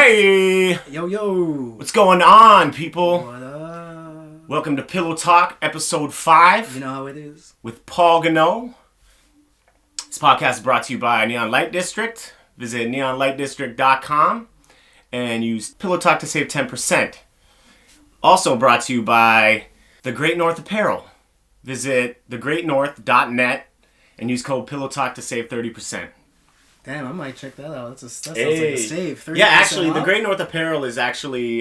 Hey! Yo! What's going on, people? What up? Welcome to Pillow Talk, episode 5. You know how it is. With Paul Goneau. This podcast is brought to you by Neon Light District. Visit neonlightdistrict.com and use Pillow Talk to save 10%. Also brought to you by The Great North Apparel. Visit thegreatnorth.net and use code Pillow Talk to save 30%. Damn, I might check that out. That sounds like a save. Yeah, actually, The Great North Apparel is actually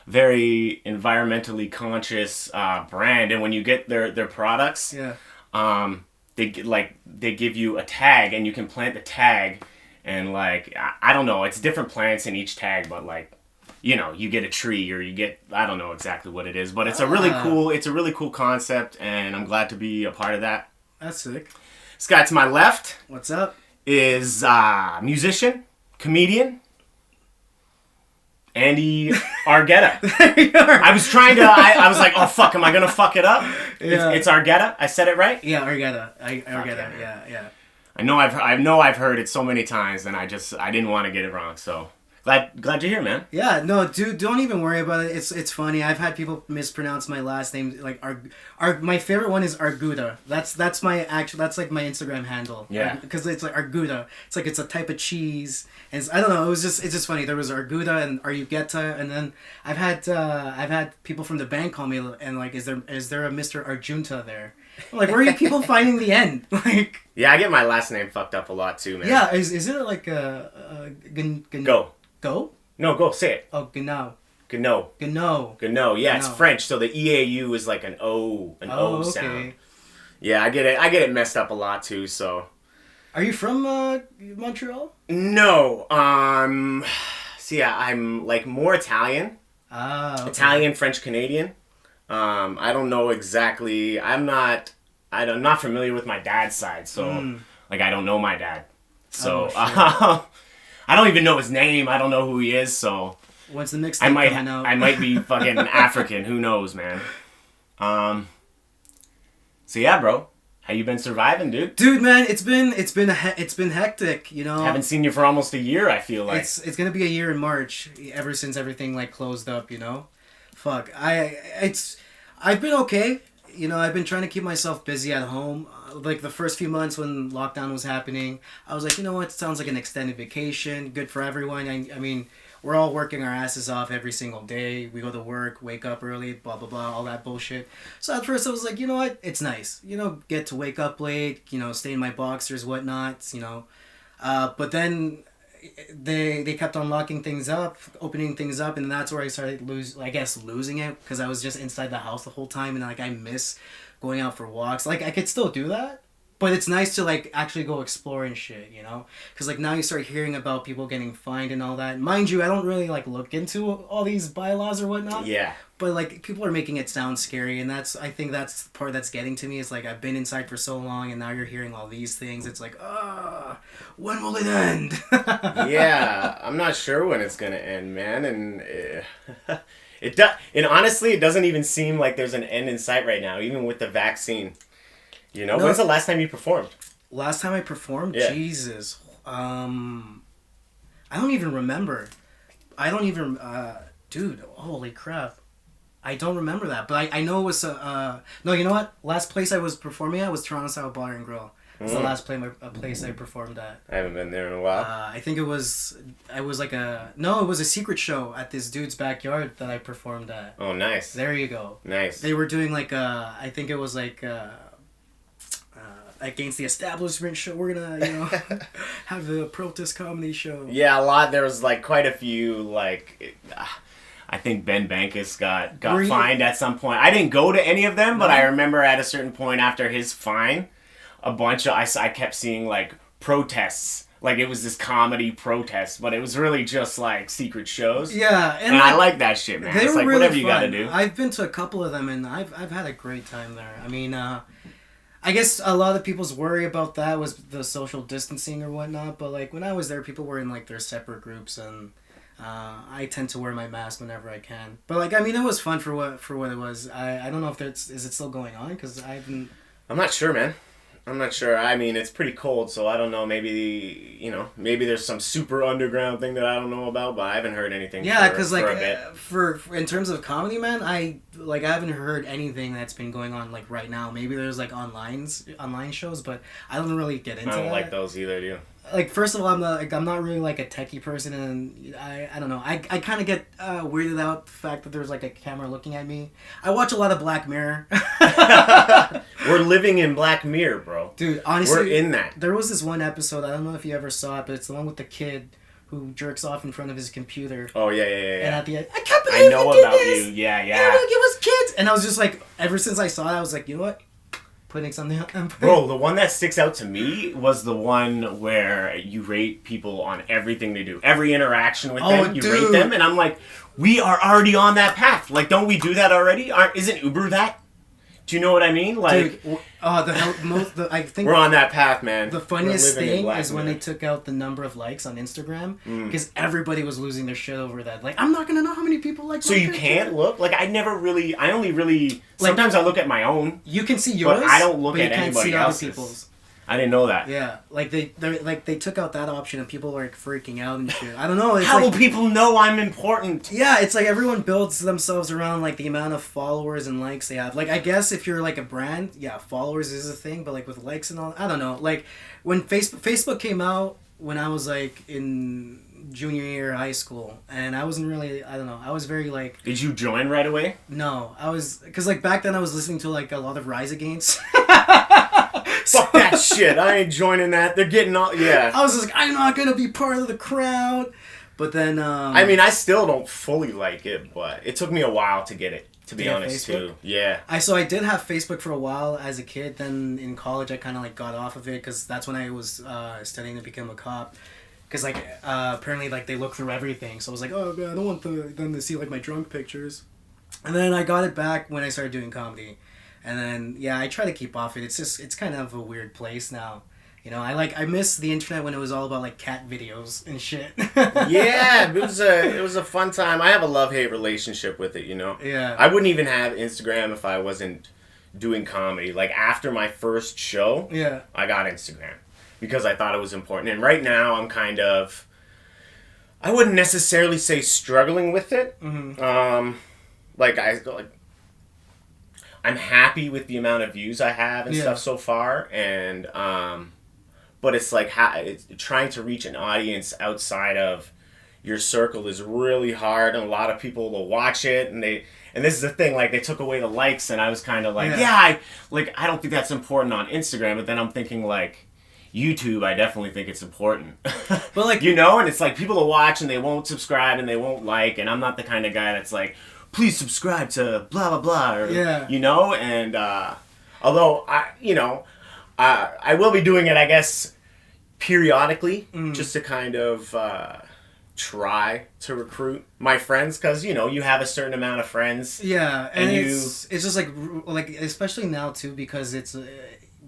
very environmentally conscious brand, and when you get their products, they give you a tag, and you can plant the tag, and I don't know, it's different plants in each tag, but you get a tree or you get, I don't know exactly what it is, but it's a really cool concept, and I'm glad to be a part of that. That's sick. This guy to my left, what's up? Is musician, comedian, Andy Argueta. There you are. I was trying to, I was like, oh fuck, am I gonna fuck it up? Yeah. It's Argueta. I said it right? Yeah, Argueta. Argueta. Yeah. I know I've heard it so many times, and I didn't want to get it wrong, so glad you're here, man. Yeah, no, dude, don't even worry about it. It's funny. I've had people mispronounce my last name. My favorite one is Argueta. That's my that's like my Instagram handle. Yeah. Because it's like Argueta. It's a type of cheese, and I don't know. It's just funny. There was Argueta and Argueta, and then I've had people from the band call me and like, is there a Mr. Arjunta there? I'm like, where are you people finding the end? Like. Yeah, I get my last name fucked up a lot too, man. Yeah, is it like Go. Go? No, go, say it. Oh, Goneau. Goneau. Goneau. Goneau, yeah, Goneau. It's French, so the EAU is like an O okay. sound. Yeah, I get it messed up a lot too, so. Are you from Montreal? No, see, I'm like more Italian. Ah, okay. Italian, French, Canadian. I don't know exactly, I'm not familiar with my dad's side, so, I don't know my dad. So, I don't even know his name. I don't know who he is. So once the mixtape coming out, I might be fucking African. Who knows, man? So yeah, bro, how you been surviving, dude? Dude, man, it's been hectic. You know, Haven't seen you for almost a year. I feel like it's gonna be a year in March. Ever since everything closed up, you know. Fuck, I've been okay. You know, I've been trying to keep myself busy at home. Like the first few months when lockdown was happening, I was like, you know what, it sounds like an extended vacation, good for everyone. I mean, we're all working our asses off every single day. We go to work, wake up early, blah, blah, blah, all that bullshit. So at first I was like, you know what, it's nice. You know, get to wake up late, you know, stay in my boxers, whatnot, you know. But then they kept on locking things up, opening things up, and that's where I started losing it, because I was just inside the house the whole time, and I miss going out for walks. I could still do that, but it's nice to actually go explore and shit, you know, because now you start hearing about people getting fined and all that. Mind you, I don't really look into all these bylaws or whatnot. Yeah. But people are making it sound scary, and I think that's the part that's getting to me. Is I've been inside for so long, and now you're hearing all these things. It's when will it end? Yeah, I'm not sure when it's gonna end, man, and and honestly, it doesn't even seem like there's an end in sight right now, even with the vaccine. You know, when's the last time you performed? Last time I performed, yeah. Jesus, I don't even remember. Dude, holy crap. I don't remember that, but I know it was no, you know what? Last place I was performing at was Toronto Style Bar and Grill. It's the last place I performed at. I haven't been there in a while. I think it was a secret show at this dude's backyard that I performed at. Oh, nice. There you go. Nice. They were doing I think it was against the establishment show. We're gonna, have a protest comedy show. Yeah, a lot. There was quite a few I think Ben Bankus got fined at some point. I didn't go to any of them, but I remember at a certain point after his fine, a bunch of I kept seeing protests. It was this comedy protest, but it was really just secret shows. Yeah, and I like that shit, man. It's really whatever fun. You gotta do. I've been to a couple of them, and I've had a great time there. I mean, I guess a lot of people's worry about that was the social distancing or whatnot, but when I was there, people were in their separate groups, and I tend to wear my mask whenever I can. But it was fun for what it was. I don't know if is it still going on, because I haven't. I'm not sure, man. I'm not sure. I mean, it's pretty cold, so I don't know. Maybe, maybe there's some super underground thing that I don't know about, but I haven't heard anything. Yeah, because like for a bit. For in terms of comedy, man, I haven't heard anything that's been going on like right now. Maybe there's like online shows, but I don't really get into. I don't that. like those either, do you? Like, first of all, I'm not really like a techie person, and I don't know. I kind of get weirded out the fact that there's like a camera looking at me. I watch a lot of Black Mirror. We're living in Black Mirror, bro. Dude, honestly, we're in that. There was this one episode, I don't know if you ever saw it, but it's the one with the kid who jerks off in front of his computer. Oh, yeah. And at the end, I can't believe I know you did about this. you. Yeah. It was kids. And I was just like, ever since I saw it, I was like, you know what? Putting something on. Bro, the one that sticks out to me was the one where you rate people on everything they do. Every interaction with them, you rate them. And I'm like, we are already on that path. Like, don't we do that already? Isn't Uber that? Do you know what I mean? Like, dude, I think we're on that path, man. The funniest thing is when they took out the number of likes on Instagram, because everybody was losing their shit over that. Like, I'm not gonna know how many people like. So you can't look. Like, I only really. Sometimes I look at my own. You can see yours, but I don't look but at you can't anybody see else's. other people's. I didn't know that. Yeah, like they took out that option and people were like freaking out and shit. I don't know. It's How like, will people know I'm important? Yeah, it's like everyone builds themselves around like the amount of followers and likes they have. Like, I guess if you're like a brand, yeah, followers is a thing, but like with likes and all, I don't know. Like when Facebook came out when I was like in junior year of high school, and I wasn't really, I don't know, I was very like. Did you join right away? No, I was, because like back then I was listening to like a lot of Rise Against. Fuck that shit. I ain't joining that. They're getting all... Yeah. I was just like, I'm not going to be part of the crowd. But then... I mean, I still don't fully like it, but it took me a while to get it, to be honest, Facebook? too. Yeah. So I did have Facebook for a while as a kid. Then in college, I kind of like got off of it because that's when I was studying to become a cop. Because like apparently like they look through everything. So I was like, oh, man, I don't want them to see like my drunk pictures. And then I got it back when I started doing comedy. And then, yeah, I try to keep off it. It's kind of a weird place now. You know, I miss the internet when it was all about, like, cat videos and shit. Yeah, it was a fun time. I have a love-hate relationship with it, you know? Yeah. I wouldn't even have Instagram if I wasn't doing comedy. Like, after my first show, yeah, I got Instagram because I thought it was important. And right now, I'm kind of... I wouldn't necessarily say struggling with it. Mm-hmm. I'm happy with the amount of views I have and stuff so far, and but it's like it's trying to reach an audience outside of your circle is really hard, and a lot of people will watch it, and this is the thing, like they took away the likes, and I was kind of like, I don't think that's important on Instagram, but then I'm thinking like YouTube, I definitely think it's important. But like and it's like people will watch and they won't subscribe and they won't like, and I'm not the kind of guy that's like, please subscribe to blah blah blah, or and although I will be doing it, I guess, periodically, just to kind of try to recruit my friends, because you have a certain amount of friends. Yeah, and it's just like especially now too, because it's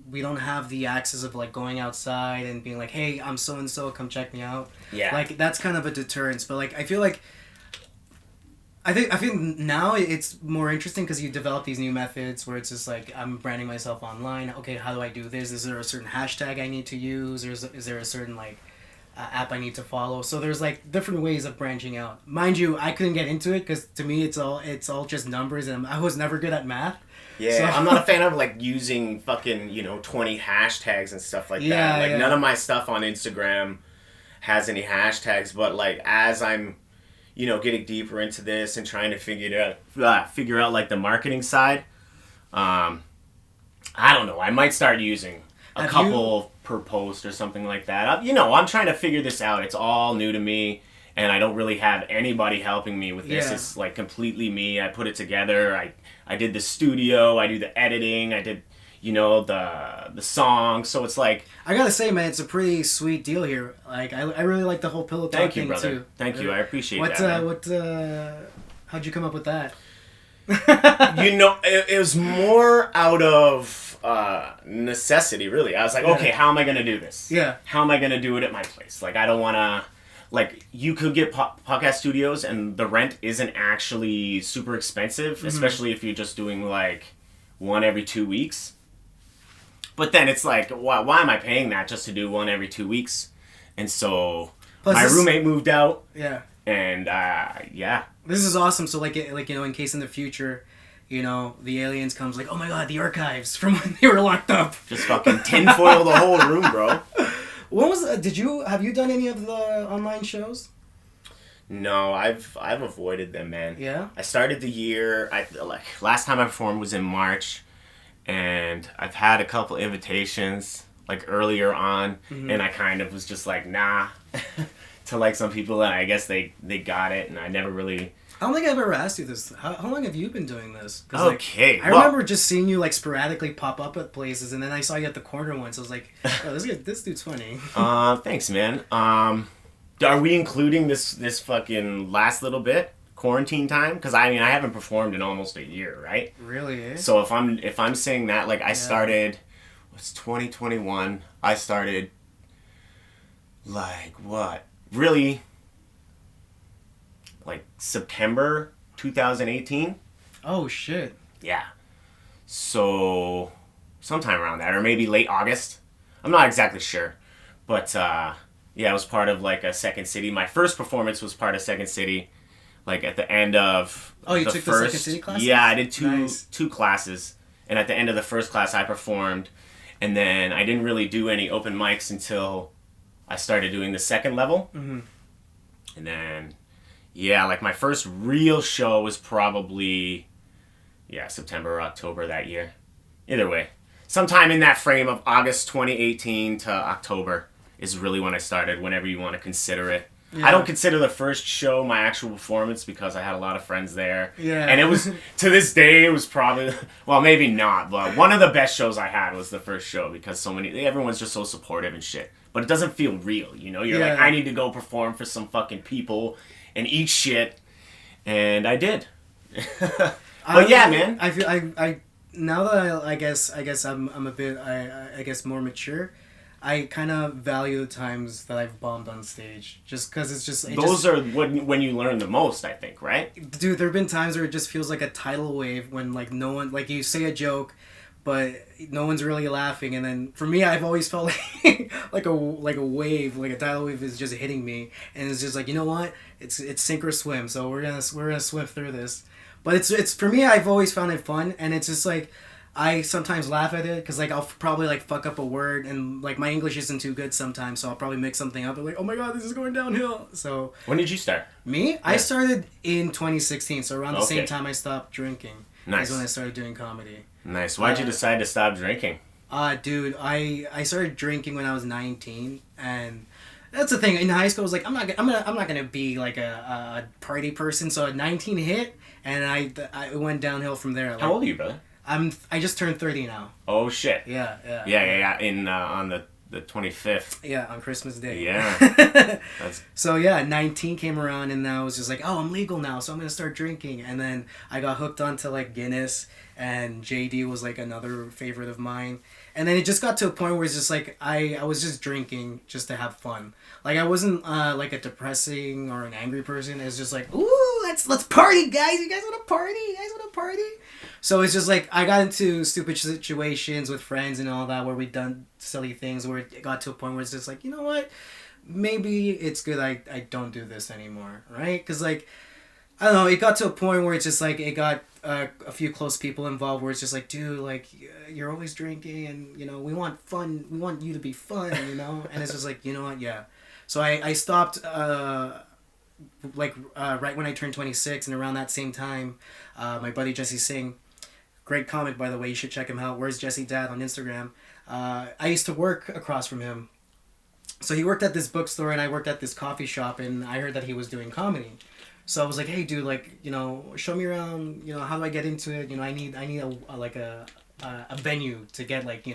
we don't have the access of like going outside and being like, hey, I'm so and so, come check me out. Yeah, like that's kind of a deterrence, but like I feel like. I think now it's more interesting because you develop these new methods where it's just like, I'm branding myself online. Okay, how do I do this? Is there a certain hashtag I need to use? Or is there a certain like app I need to follow? So there's like different ways of branching out. Mind you, I couldn't get into it because to me it's all just numbers, and I was never good at math. Yeah, so, I'm not a fan of like using fucking 20 hashtags and stuff like that. Like none of my stuff on Instagram has any hashtags, but like as I'm getting deeper into this and trying to figure out like the marketing side. I don't know. I might start using a couple per post or something like that. I'm trying to figure this out. It's all new to me, and I don't really have anybody helping me with this. Yeah. It's like completely me. I put it together. I did the studio. I do the editing. I did the song. So it's like, I gotta say, man, it's a pretty sweet deal here. Like I really like the whole pillow talk thing too. Thank you, I appreciate that. How'd you come up with that? It was more out of necessity, really. I was like, okay, how am I gonna do this? Yeah. How am I gonna do it at my place? Like, I don't wanna. Like, you could get podcast studios, and the rent isn't actually super expensive, especially if you're just doing like one every 2 weeks. But then it's like, why am I paying that just to do one every 2 weeks? And so Plus my roommate moved out. Yeah. And yeah. This is awesome. So like in case in the future, the aliens comes like, oh my god, the archives from when they were locked up. Just fucking tinfoil the whole room, bro. What was? Have you done any of the online shows? No, I've avoided them, man. Yeah. I started the year. Last time I performed was in March, and I've had a couple invitations like earlier on, and I kind of was just like, nah. To like some people, and I guess they got it, and I never really. I don't think I've ever asked you this. How long have you been doing this? Okay. I remember just seeing you like sporadically pop up at places, and then I saw you at the corner once. I was like, oh, this dude's funny. Thanks, man. Are we including this fucking last little bit quarantine time? Because I haven't performed in almost a year, right? Really? Eh? So if I'm saying that, like I started, what's 2021? I started like what? Really? Like September 2018? Oh shit. Yeah. So sometime around that, or maybe late August. I'm not exactly sure. But yeah, it was part of like a Second City. My first performance was part of Second City, like at the end of you took the Second City classes? Yeah, I did Nice. two classes. And at the end of the first class I performed, and then I didn't really do any open mics until I started doing the second level. Mm-hmm. And then yeah, like my first real show was probably September or October that year. Either way, sometime in that frame of August 2018 to October is really when I started, whenever you want to consider it. Yeah. I don't consider the first show my actual performance because I had a lot of friends there. Yeah. And it was, to this day, it was probably, well, maybe not, but one of the best shows I had was the first show because everyone's just so supportive and shit. But it doesn't feel real, You're like, I need to go perform for some fucking people and eat shit. And I did. But yeah, man. I feel I now that I guess I'm a bit I guess more mature. I kind of value the times that I've bombed on stage, just because it's just... Those are when you learn the most, I think, right? Dude, there have been times where it just feels like a tidal wave when, like, no one... Like, you say a joke, but no one's really laughing, and then, for me, I've always felt like a wave, like a tidal wave is just hitting me, and it's just like, you know what? It's sink or swim, so we're gonna swim through this. But it's for me, I've always found it fun, and it's just like... I sometimes laugh at it because like I'll probably like fuck up a word and like my English isn't too good sometimes, so I'll probably mix something up and like, oh my god, this is going downhill. So when did you start? Me? Yeah. I started in 2016, so around the same time I stopped drinking. Nice. Is when I started doing comedy. Nice. Why'd you decide to stop drinking? Dude, I started drinking when I was 19, and that's the thing. In high school, I was like, I'm not gonna be like a party person. So at 19 hit, and I went downhill from there. Like, how old are you, brother? I just turned 30 now. Oh shit. Yeah. In on the 25th. Yeah, on Christmas Day. Yeah. So yeah, 19 came around and I was just like, oh, I'm legal now, so I'm gonna start drinking. And then I got hooked onto like Guinness, and JD was like another favorite of mine. And then it just got to a point where it's just like I was just drinking just to have fun. Like I wasn't like a depressing or an angry person. It's just like, ooh, let's party, guys. You guys want to party? So it's just like I got into stupid situations with friends and all that where we'd done silly things where it got to a point where it's just like, you know what? Maybe it's good I don't do this anymore, right? Because like, I don't know, it got to a point where it's just like it got a few close people involved where it's just like, dude, like you're always drinking and, we want fun. We want you to be fun, And it's just like, you know what? Yeah. So I stopped right when I turned 26, and around that same time, my buddy Jesse Singh, great comic, by the way. You should check him out. Where's Jesse Dad on Instagram? I used to work across from him. So he worked at this bookstore and I worked at this coffee shop, and I heard that he was doing comedy. So I was like, hey, dude, like, show me around, how do I get into it? I need a venue to get, like,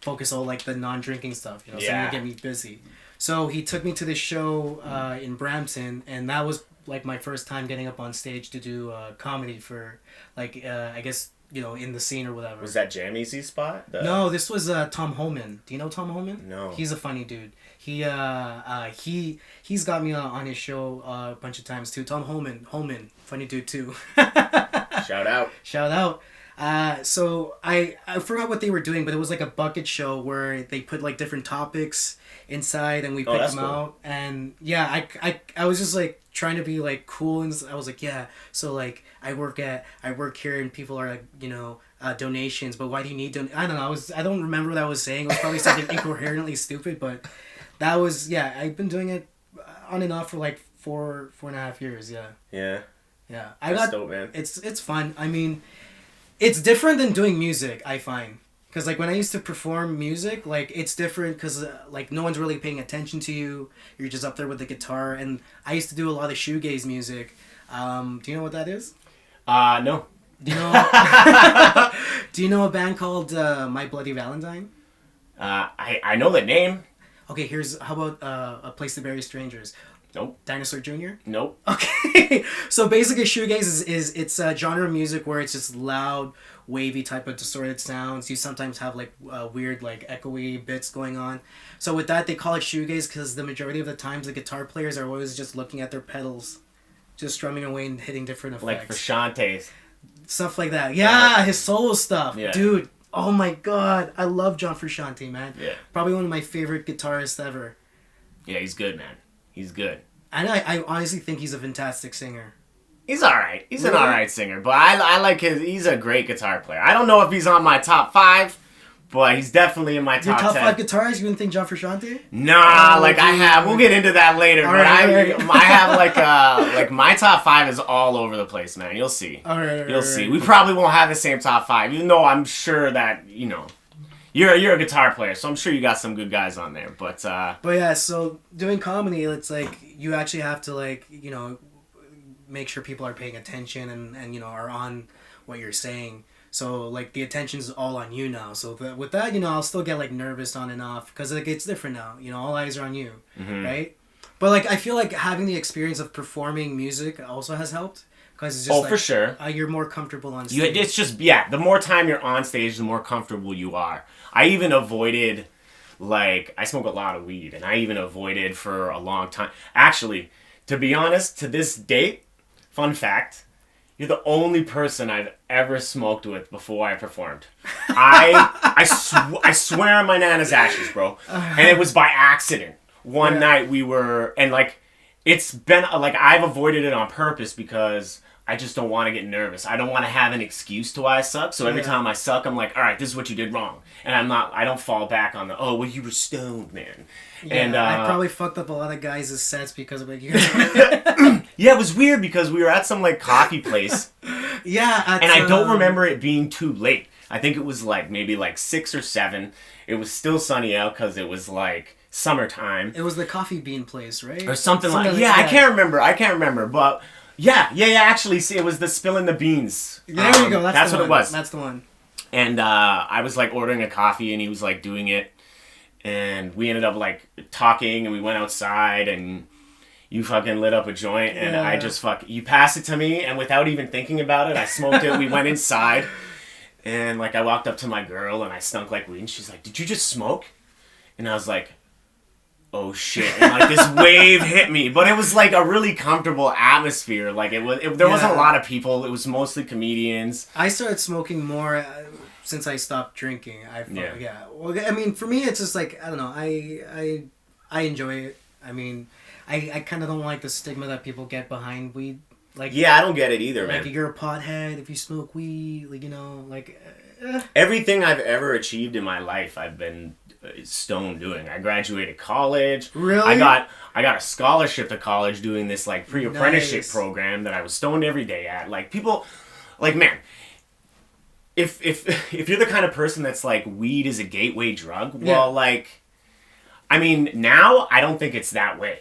focus all, like, the non-drinking stuff, something to get me busy. So he took me to this show in Brampton, and that was, like, my first time getting up on stage to do comedy for, like, I guess... in the scene or whatever. Was that Jam Easy spot? No, this was Tom Holman. Do you know Tom Holman? No. He's a funny dude. He's got me on his show a bunch of times too. Tom Holman, funny dude too. Shout out. So I forgot what they were doing, but it was like a bucket show where they put like different topics inside and we picked them cool. out. And yeah, I was just like trying to be like cool, and I was like, yeah, so like I work here and people are like, donations, but why do you need I don't know, I don't remember what I was saying. It was probably something incoherently stupid, but that was, yeah, I've been doing it on and off for like 4.5 years. Yeah. Yeah. Yeah. That's dope, man. It's fun. I mean, it's different than doing music, I find. Because, like, when I used to perform music, like, it's different because, like, no one's really paying attention to you. You're just up there with the guitar. And I used to do a lot of shoegaze music. Do you know what that is? No. Do you know Do you know a band called My Bloody Valentine? I know the name. Okay, how about A Place to Bury Strangers? Nope. Dinosaur Jr.? Nope. Okay. So basically shoegaze is it's a genre of music where it's just loud, wavy type of distorted sounds. You sometimes have like weird like echoey bits going on. So with that they call it shoegaze because the majority of the times the guitar players are always just looking at their pedals, just strumming away and hitting different effects. Like Frusciante's. Stuff like that. Yeah, his solo stuff. Yeah. Dude, oh my god. I love John Frusciante, man. Yeah. Probably one of my favorite guitarists ever. Yeah, he's good, man. He's good. And I honestly think he's a fantastic singer. He's alright. He's an alright singer. But I like he's a great guitar player. I don't know if he's on my top 5, but he's definitely in my top 10. Your top 5 guitarists? You didn't think John Frusciante? Nah, we'll get into that later. All but right. I have like my top 5 is all over the place, man. You'll see. You'll see. We probably won't have the same top 5, even though I'm sure that, you're a guitar player, so I'm sure you got some good guys on there. But yeah, so doing comedy, it's like you actually have to like, make sure people are paying attention and are on what you're saying. So like the attention's all on you now. So with that, I'll still get like nervous on and off because like it's different now. All eyes are on you, right? But like I feel like having the experience of performing music also has helped. Because it's just for sure. You're more comfortable on stage. It's just, the more time you're on stage, the more comfortable you are. I even avoided, I smoke a lot of weed, and I even avoided for a long time. Actually, to be honest, to this date, fun fact, you're the only person I've ever smoked with before I performed. I swear on my Nana's ashes, bro. And it was by accident. One night we were, and it's been, I've avoided it on purpose because I just don't want to get nervous. I don't want to have an excuse to why I suck. So every time I suck, I'm like, all right, this is what you did wrong. And I don't fall back on you were stoned, man. Yeah, and I probably fucked up a lot of guys' sets because of you. Yeah, it was weird because we were at some coffee place. Yeah. And I don't remember it being too late. I think it was maybe 6 or 7. It was still sunny out because it was summertime. It was the coffee bean place, right? Or something like that. Yeah, I can't remember. But yeah. Actually, see, it was the spilling the beans. There you go. That's what it was. That's the one. And I was ordering a coffee, and he was doing it, and we ended up talking, and we went outside, and you fucking lit up a joint, and I just you passed it to me, and without even thinking about it, I smoked it. We went inside, and I walked up to my girl, and I stunk like weed, and she's like, "Did you just smoke?" And I was like, oh shit, and this wave hit me, but it was a really comfortable atmosphere. There wasn't a lot of people. It was mostly comedians. I started smoking more since I stopped drinking. Well, I mean, for me, it's just I don't know. I enjoy it. I mean, I kind of don't like the stigma that people get behind weed. I don't get it either, man. You're a pothead if you smoke weed. Everything I've ever achieved in my life, I've been stoned doing. I graduated college. Really? I got a scholarship to college doing this pre-apprenticeship program that I was stoned every day at. People, man, if you're the kind of person that's weed is a gateway drug, well, I mean, now I don't think it's that way.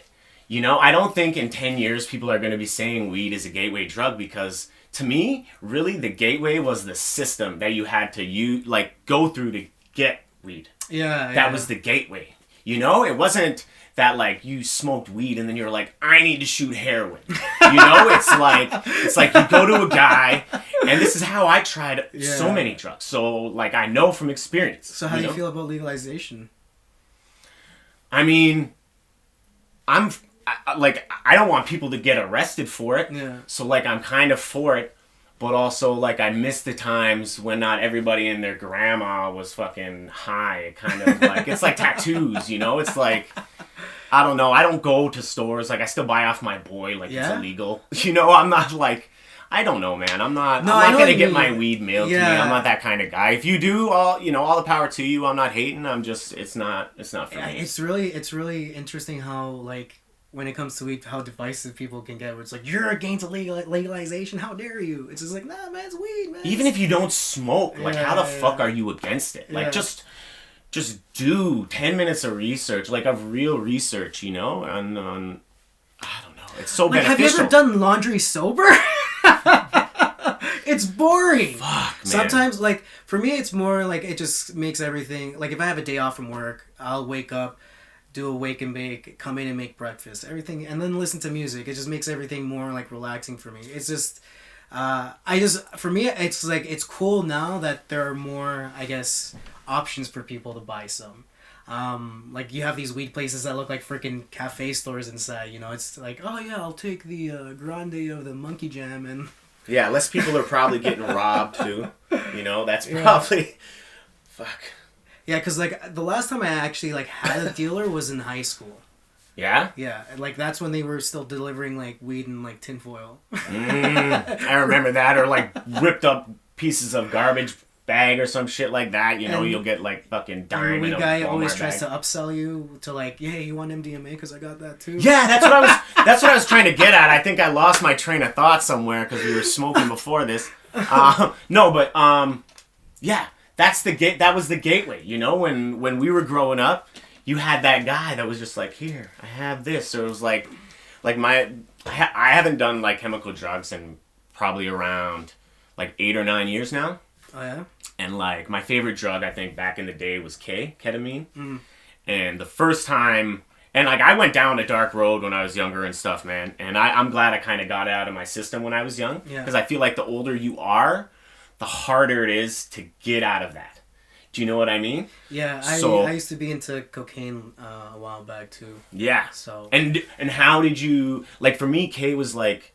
I don't think in 10 years people are going to be saying weed is a gateway drug because to me, really, the gateway was the system that you had to go through to get weed. Yeah. That was the gateway. It wasn't that you smoked weed and then you're I need to shoot heroin. It's you go to a guy, and this is how I tried so many drugs. So I know from experience. So how do you feel about legalization? I mean, I don't want people to get arrested for it. Yeah. So I'm kind of for it, But also, like, I miss the times when not everybody and their grandma was fucking high. Kind of like, it's like tattoos, you know? It's like, I don't know. I don't go to stores. Like, I still buy off my boy, like, it's illegal. You know, I'm not like, I don't know, man. I'm not going to get my weed mailed to me. I'm not that kind of guy. If you do, all the power to you. I'm not hating. I'm just, it's not for me. It's really interesting how, like, when it comes to weed, how divisive people can get. Where it's like, you're against legalization. How dare you? It's just like, nah, man, it's weed, man. Even if you don't smoke, like, how the fuck are you against it? Like, just do 10 minutes of research, like, of real research, you know? On I don't know. It's so beneficial. Have you ever done laundry sober? It's boring. Fuck, man. Sometimes, like, for me, it's more like it just makes everything. Like, if I have a day off from work, I'll wake up, do a wake and bake, come in and make breakfast, everything, and then listen to music. It just makes everything more, like, relaxing for me. It's just, for me, it's like, it's cool now that there are more, I guess, options for people to buy some. Like, you have these weed places that look like freaking cafe stores inside, you know? It's like, oh yeah, I'll take the grande of the monkey jam and... Yeah, less people are probably getting robbed too. You know, that's probably... Fuck. Yeah, because, like, the last time I actually, like, had a dealer was in high school. Yeah? Yeah, like, that's when they were still delivering, like, weed in, like, tinfoil. I remember that, or, like, ripped up pieces of garbage bag or some shit like that. You know, you'll get, like, fucking dime. The weed guy always tries to upsell you to, like, yeah, you want MDMA because I got that too. Yeah, that's what I was trying to get at. I think I lost my train of thought somewhere because we were smoking before this. Yeah. That was the gateway, you know, when we were growing up, you had that guy that was just like, here, I have this. So it was like I haven't done, like, chemical drugs in probably around, like, 8 or 9 years now. Oh, yeah? And, like, my favorite drug, I think, back in the day was ketamine. Mm. And the first time, and, like, I went down a dark road when I was younger and stuff, man. And I'm glad I kind of got it out of my system when I was young. Yeah. Because I feel like the older you are, the harder it is to get out of that. Do you know what I mean? Yeah, I used to be into cocaine a while back too. Yeah. So and how did you, like, for me, K was like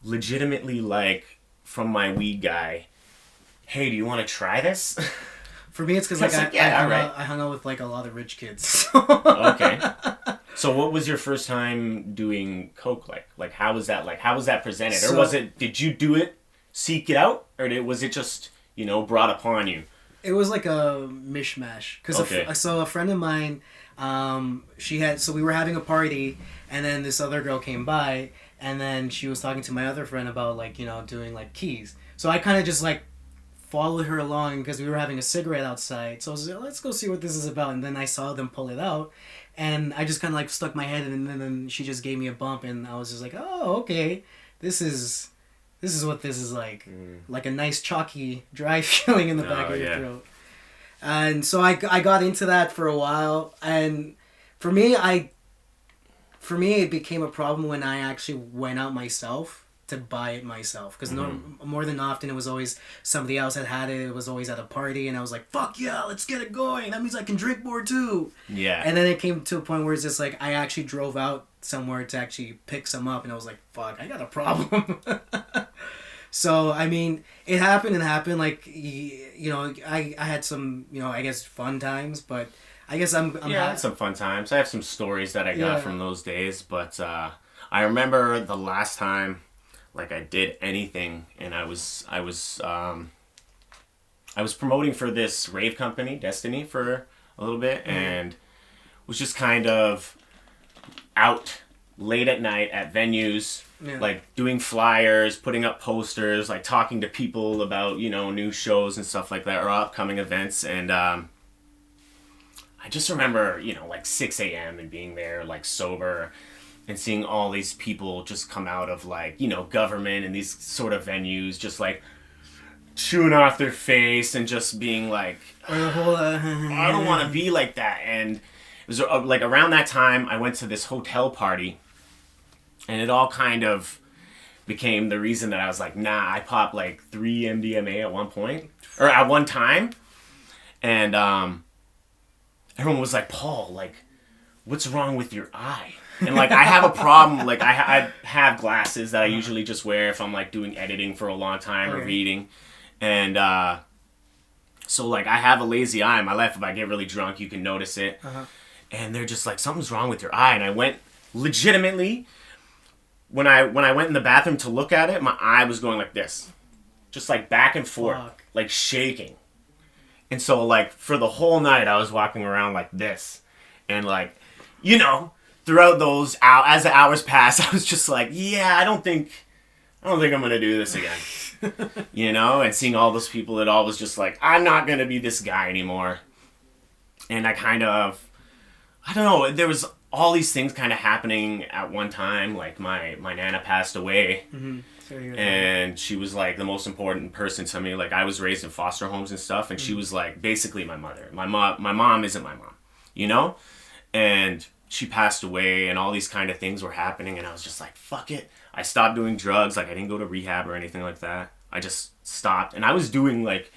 legitimately, like, from my weed guy, hey, do you want to try this? For me, it's because, like, I hung out with, like, a lot of rich kids. Okay. So what was your first time doing coke like? Like, how was that presented? Or did you do it, seek it out? Or was it just, you know, brought upon you? It was like a mishmash. Because a friend of mine, we were having a party, and then this other girl came by, and then she was talking to my other friend about, like, you know, doing, like, keys. So I kind of just, like, followed her along because we were having a cigarette outside. So I was like, let's go see what this is about. And then I saw them pull it out, and I just kind of, like, stuck my head in, and then she just gave me a bump, and I was just like, oh, okay, this is what this is like. Like a nice chalky, dry feeling in the back of your throat. And so I got into that for a while, and for me it became a problem when I actually went out myself to buy it myself, because more than often it was always somebody else had it. It was always at a party, and I was like, fuck yeah, let's get it going. That means I can drink more too. Yeah. And then it came to a point where it's just like I actually drove out somewhere to actually pick some up, and I was like, fuck, I got a problem. So, I mean, it happened, like, you know, I had some, you know, I guess I had some fun times. I have some stories that I got from those days, but I remember the last time, like, I did anything, and I was promoting for this rave company, Destiny, for a little bit, and was just kind of out late at night at venues, like, doing flyers, putting up posters, like, talking to people about, you know, new shows and stuff like that, or upcoming events, and I just remember, you know, like, 6 a.m. and being there, like, sober, and seeing all these people just come out of, like, you know, government and these sort of venues, just, like, chewing off their face and just being like, I don't want to be like that. And it was, like, around that time, I went to this hotel party, and it all kind of became the reason that I was like, nah, I popped, like, 3 MDMA at one point, or at one time, and everyone was like, Paul, like, what's wrong with your eye? And like I have a problem, like I have glasses that I usually just wear if I'm like doing editing for a long time or reading. And so like I have a lazy eye in my life. If I get really drunk, you can notice it. And they're just like, something's wrong with your eye. And I went legitimately, when I went in the bathroom to look at it, my eye was going like this. Just like back and forth, like shaking. And so like for the whole night I was walking around like this. And like, you know, throughout those as the hours passed, I was just like, yeah, I don't think I'm gonna do this again. You know, and seeing all those people, it all was just like, I'm not gonna be this guy anymore. And I kind of, I don't know, there was all these things kind of happening at one time. Like my nana passed away, and she was like the most important person to me. Like I was raised in foster homes and stuff, and she was like basically my mother. My mom isn't my mom, you know, and she passed away, and all these kind of things were happening, and I was just like, fuck it. I stopped doing drugs. Like I didn't go to rehab or anything like that. I just stopped, and I was doing like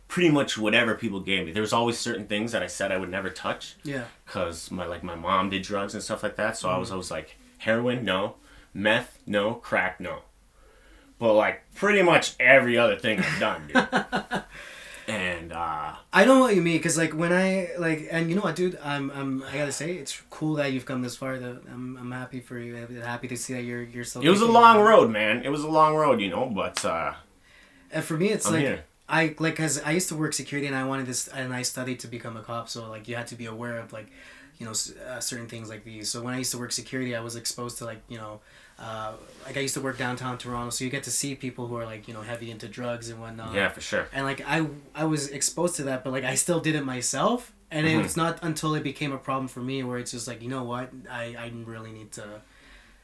pretty much whatever people gave me. There was always certain things that I said I would never touch. Yeah. Cause my mom did drugs and stuff like that. So I was always like, heroin, no. Meth, no. Crack, no. But like pretty much every other thing I've done, dude. And I know what you mean, cause like when I like, and you know what, dude, I gotta say, it's cool that you've come this far. I'm happy for you. I'm happy to see that you're still. It was a long road, man. It was a long road, you know. But and for me, it's I'm like. Here. Cause I used to work security and I studied to become a cop, so like you had to be aware of like, you know, certain things like these. So when I used to work security, I was exposed to like, you know, like I used to work downtown Toronto, so you get to see people who are like, you know, heavy into drugs and whatnot. Yeah, for sure. And like I was exposed to that, but like I still did it myself, and it's not until it became a problem for me where it's just like, you know what, I really need to.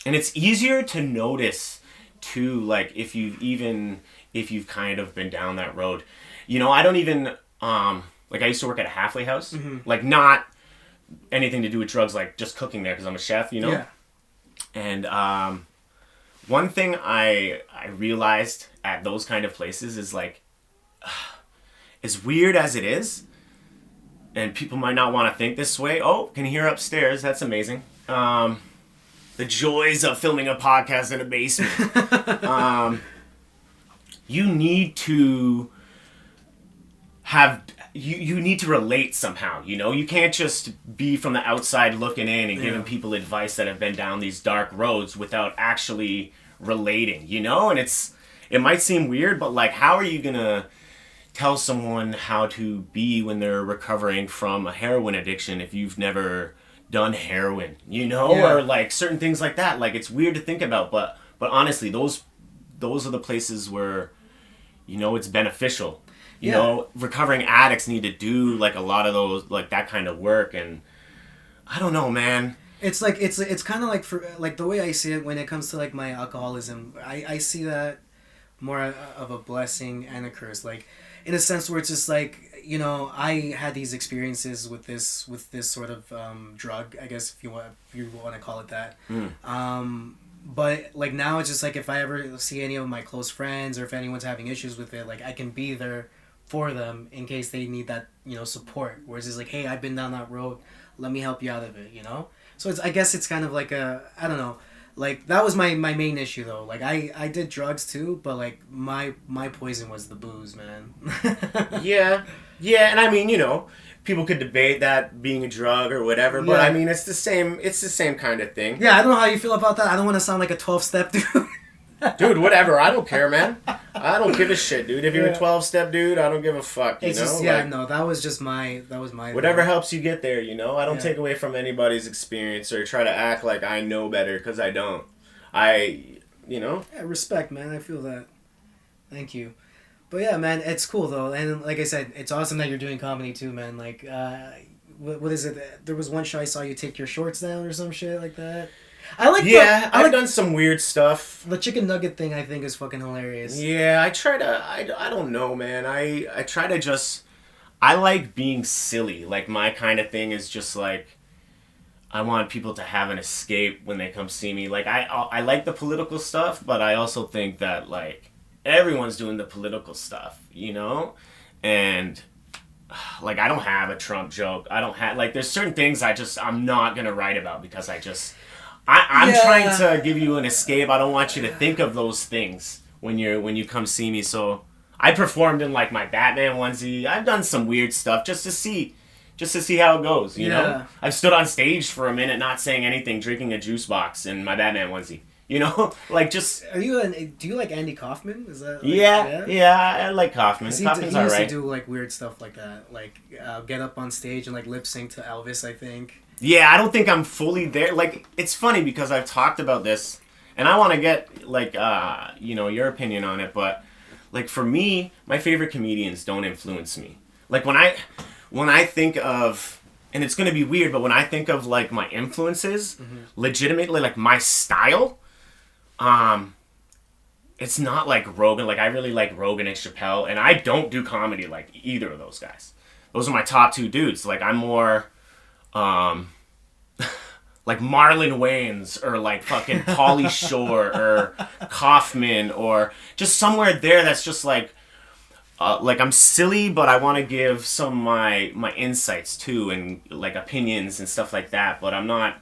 And it's easier to notice too, like if you've kind of been down that road. You know, I don't even, like I used to work at a halfway house, like not anything to do with drugs, like just cooking there because I'm a chef, you know? Yeah. And one thing I realized at those kind of places is like, as weird as it is, and people might not want to think this way. Oh, can you hear upstairs? That's amazing. The joys of filming a podcast in a basement. You need to have, you need to relate somehow, you know? You can't just be from the outside looking in and giving people advice that have been down these dark roads without actually relating, you know? And it might seem weird, but like, how are you gonna tell someone how to be when they're recovering from a heroin addiction if you've never done heroin, you know? Yeah. Or like certain things like that. Like, it's weird to think about, but honestly, those are the places where, you know, it's beneficial. You know, recovering addicts need to do like a lot of those, like that kind of work. And I don't know, man. It's like, it's kind of like, for like the way I see it when it comes to like my alcoholism, I see that more of a blessing and a curse. Like in a sense where it's just like, you know, I had these experiences with this sort of drug, I guess if you want to call it that. But like now it's just like if I ever see any of my close friends or if anyone's having issues with it, like I can be there for them in case they need that, you know, support. Whereas it's like, hey, I've been down that road, let me help you out of it, you know? So I guess it's kind of like I don't know, like that was my main issue though. Like I did drugs too, but like my poison was the booze, man. Yeah, and I mean, you know, people could debate that being a drug or whatever, but I mean, it's the same kind of thing. Yeah, I don't know how you feel about that. I don't want to sound like a 12-step dude. Dude, whatever. I don't care, man. I don't give a shit, dude. If you're a 12-step dude, I don't give a fuck, you know? Just, no, that was my whatever helps you get there, you know? I don't take away from anybody's experience or try to act like I know better, because I don't. You know? Yeah, respect, man. I feel that. Thank you. But yeah, man, it's cool, though. And like I said, it's awesome that you're doing comedy, too, man. Like, what is it? There was one show I saw you take your shorts down or some shit like that. I've done some weird stuff. The chicken nugget thing I think is fucking hilarious. Yeah, I don't know, man. I try to just, I like being silly. Like my kind of thing is just like, I want people to have an escape when they come see me. Like I like the political stuff, but I also think that like everyone's doing the political stuff, you know? And like, I don't have a Trump joke. I don't have, like, there's certain things I'm not gonna write about because I'm trying to give you an escape. I don't want you to think of those things when you come see me. So I performed in like my Batman onesie. I've done some weird stuff just to see how it goes. You know, I've stood on stage for a minute, not saying anything, drinking a juice box in my Batman onesie. You know, like just. Do you like Andy Kaufman? Is that? Like, yeah, I like Kaufman. Kaufman's he used alright. to do like weird stuff like that, like get up on stage and like lip sync to Elvis, I think. Yeah, I don't think I'm fully there. Like, it's funny because I've talked about this, and I want to get like your opinion on it. But like for me, my favorite comedians don't influence me. Like when I think of, and it's gonna be weird, but when I think of like my influences, legitimately like my style. It's not like Rogan. Like, I really like Rogan and Chappelle, and I don't do comedy like either of those guys. Those are my top two dudes. Like, I'm more, like Marlon Wayans or like fucking Pauly Shore or Kaufman or just somewhere there that's just like I'm silly, but I want to give some of my insights too and like opinions and stuff like that. But I'm not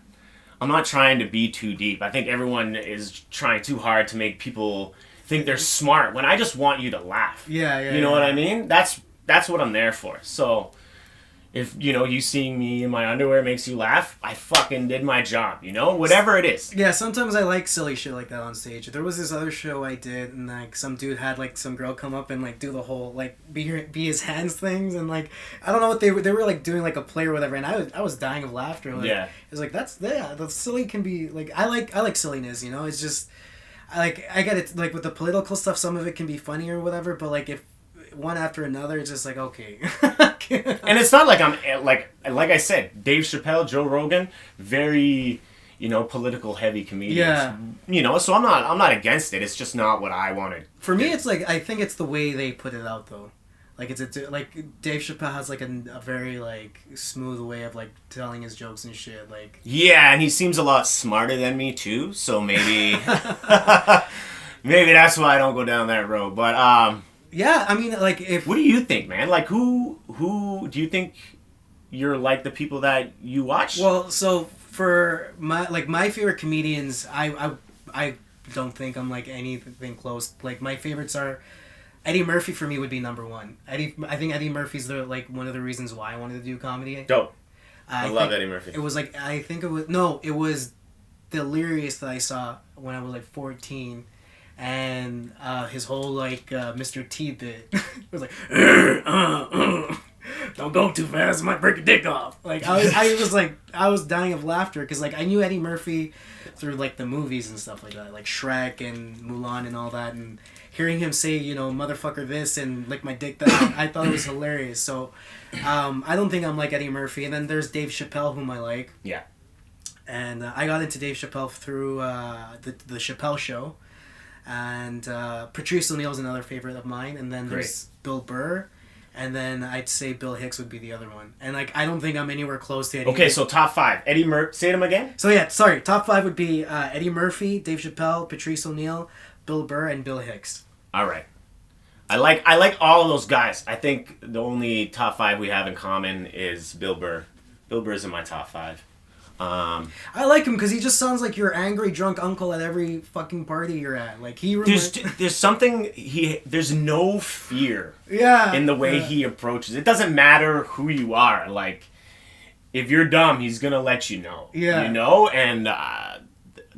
trying to be too deep. I think everyone is trying too hard to make people think they're smart when I just want you to laugh. Yeah. You know what I mean? That's what I'm there for. So if, you seeing me in my underwear makes you laugh, I fucking did my job, whatever it is. Yeah, sometimes I like silly shit like that on stage. There was this other show I did, and like some dude had like some girl come up and like do the whole like be his hands things, and like I don't know what they were like doing like a play or whatever, and I was dying of laughter. Like, yeah, it's like the silly can be like I like silliness, It's just I get it, like with the political stuff, some of it can be funny or whatever, but like if one after another, it's just like, okay. And it's not like I'm like I said, Dave Chappelle, Joe Rogan, very political heavy comedians. Yeah. So I'm not against it. It's just not what I wanted. For me, it's like I think it's the way they put it out though. Like like Dave Chappelle has like a very like smooth way of like telling his jokes and shit. Like yeah, and he seems a lot smarter than me too. So maybe maybe that's why I don't go down that road. But yeah, I mean, like if what do you think, man? Like who do you think you're like the people that you watch? Well, so for my favorite comedians, I don't think I'm like anything close. Like my favorites are. Eddie Murphy for me would be number one. I think Eddie Murphy's like one of the reasons why I wanted to do comedy. Dope. I love Eddie Murphy. It was like it was Delirious that I saw when I was like 14, and his whole like Mr. T bit was like don't go too fast, I might break your dick off. Like I was dying of laughter because like I knew Eddie Murphy through like the movies and stuff like that, like Shrek and Mulan and all that, and hearing him say, motherfucker this and lick my dick that, I thought it was hilarious. So, I don't think I'm like Eddie Murphy. And then there's Dave Chappelle, whom I like. Yeah. And I got into Dave Chappelle through the Chappelle Show. And Patrice O'Neal's another favorite of mine. And then there's Bill Burr. And then I'd say Bill Hicks would be the other one. And like I don't think I'm anywhere close to Eddie. Okay, so top 5. Eddie Murphy. Say them again. So yeah, sorry. Top 5 would be Eddie Murphy, Dave Chappelle, Patrice O'Neal, Bill Burr, and Bill Hicks. All right. I like all of those guys. I think the only top 5 we have in common is Bill Burr. Bill Burr's in my top 5. I like him because he just sounds like your angry drunk uncle at every fucking party you're at. Like there's something there's no fear. Yeah. In the way he approaches. It doesn't matter who you are. Like if you're dumb, he's gonna let you know. Yeah. And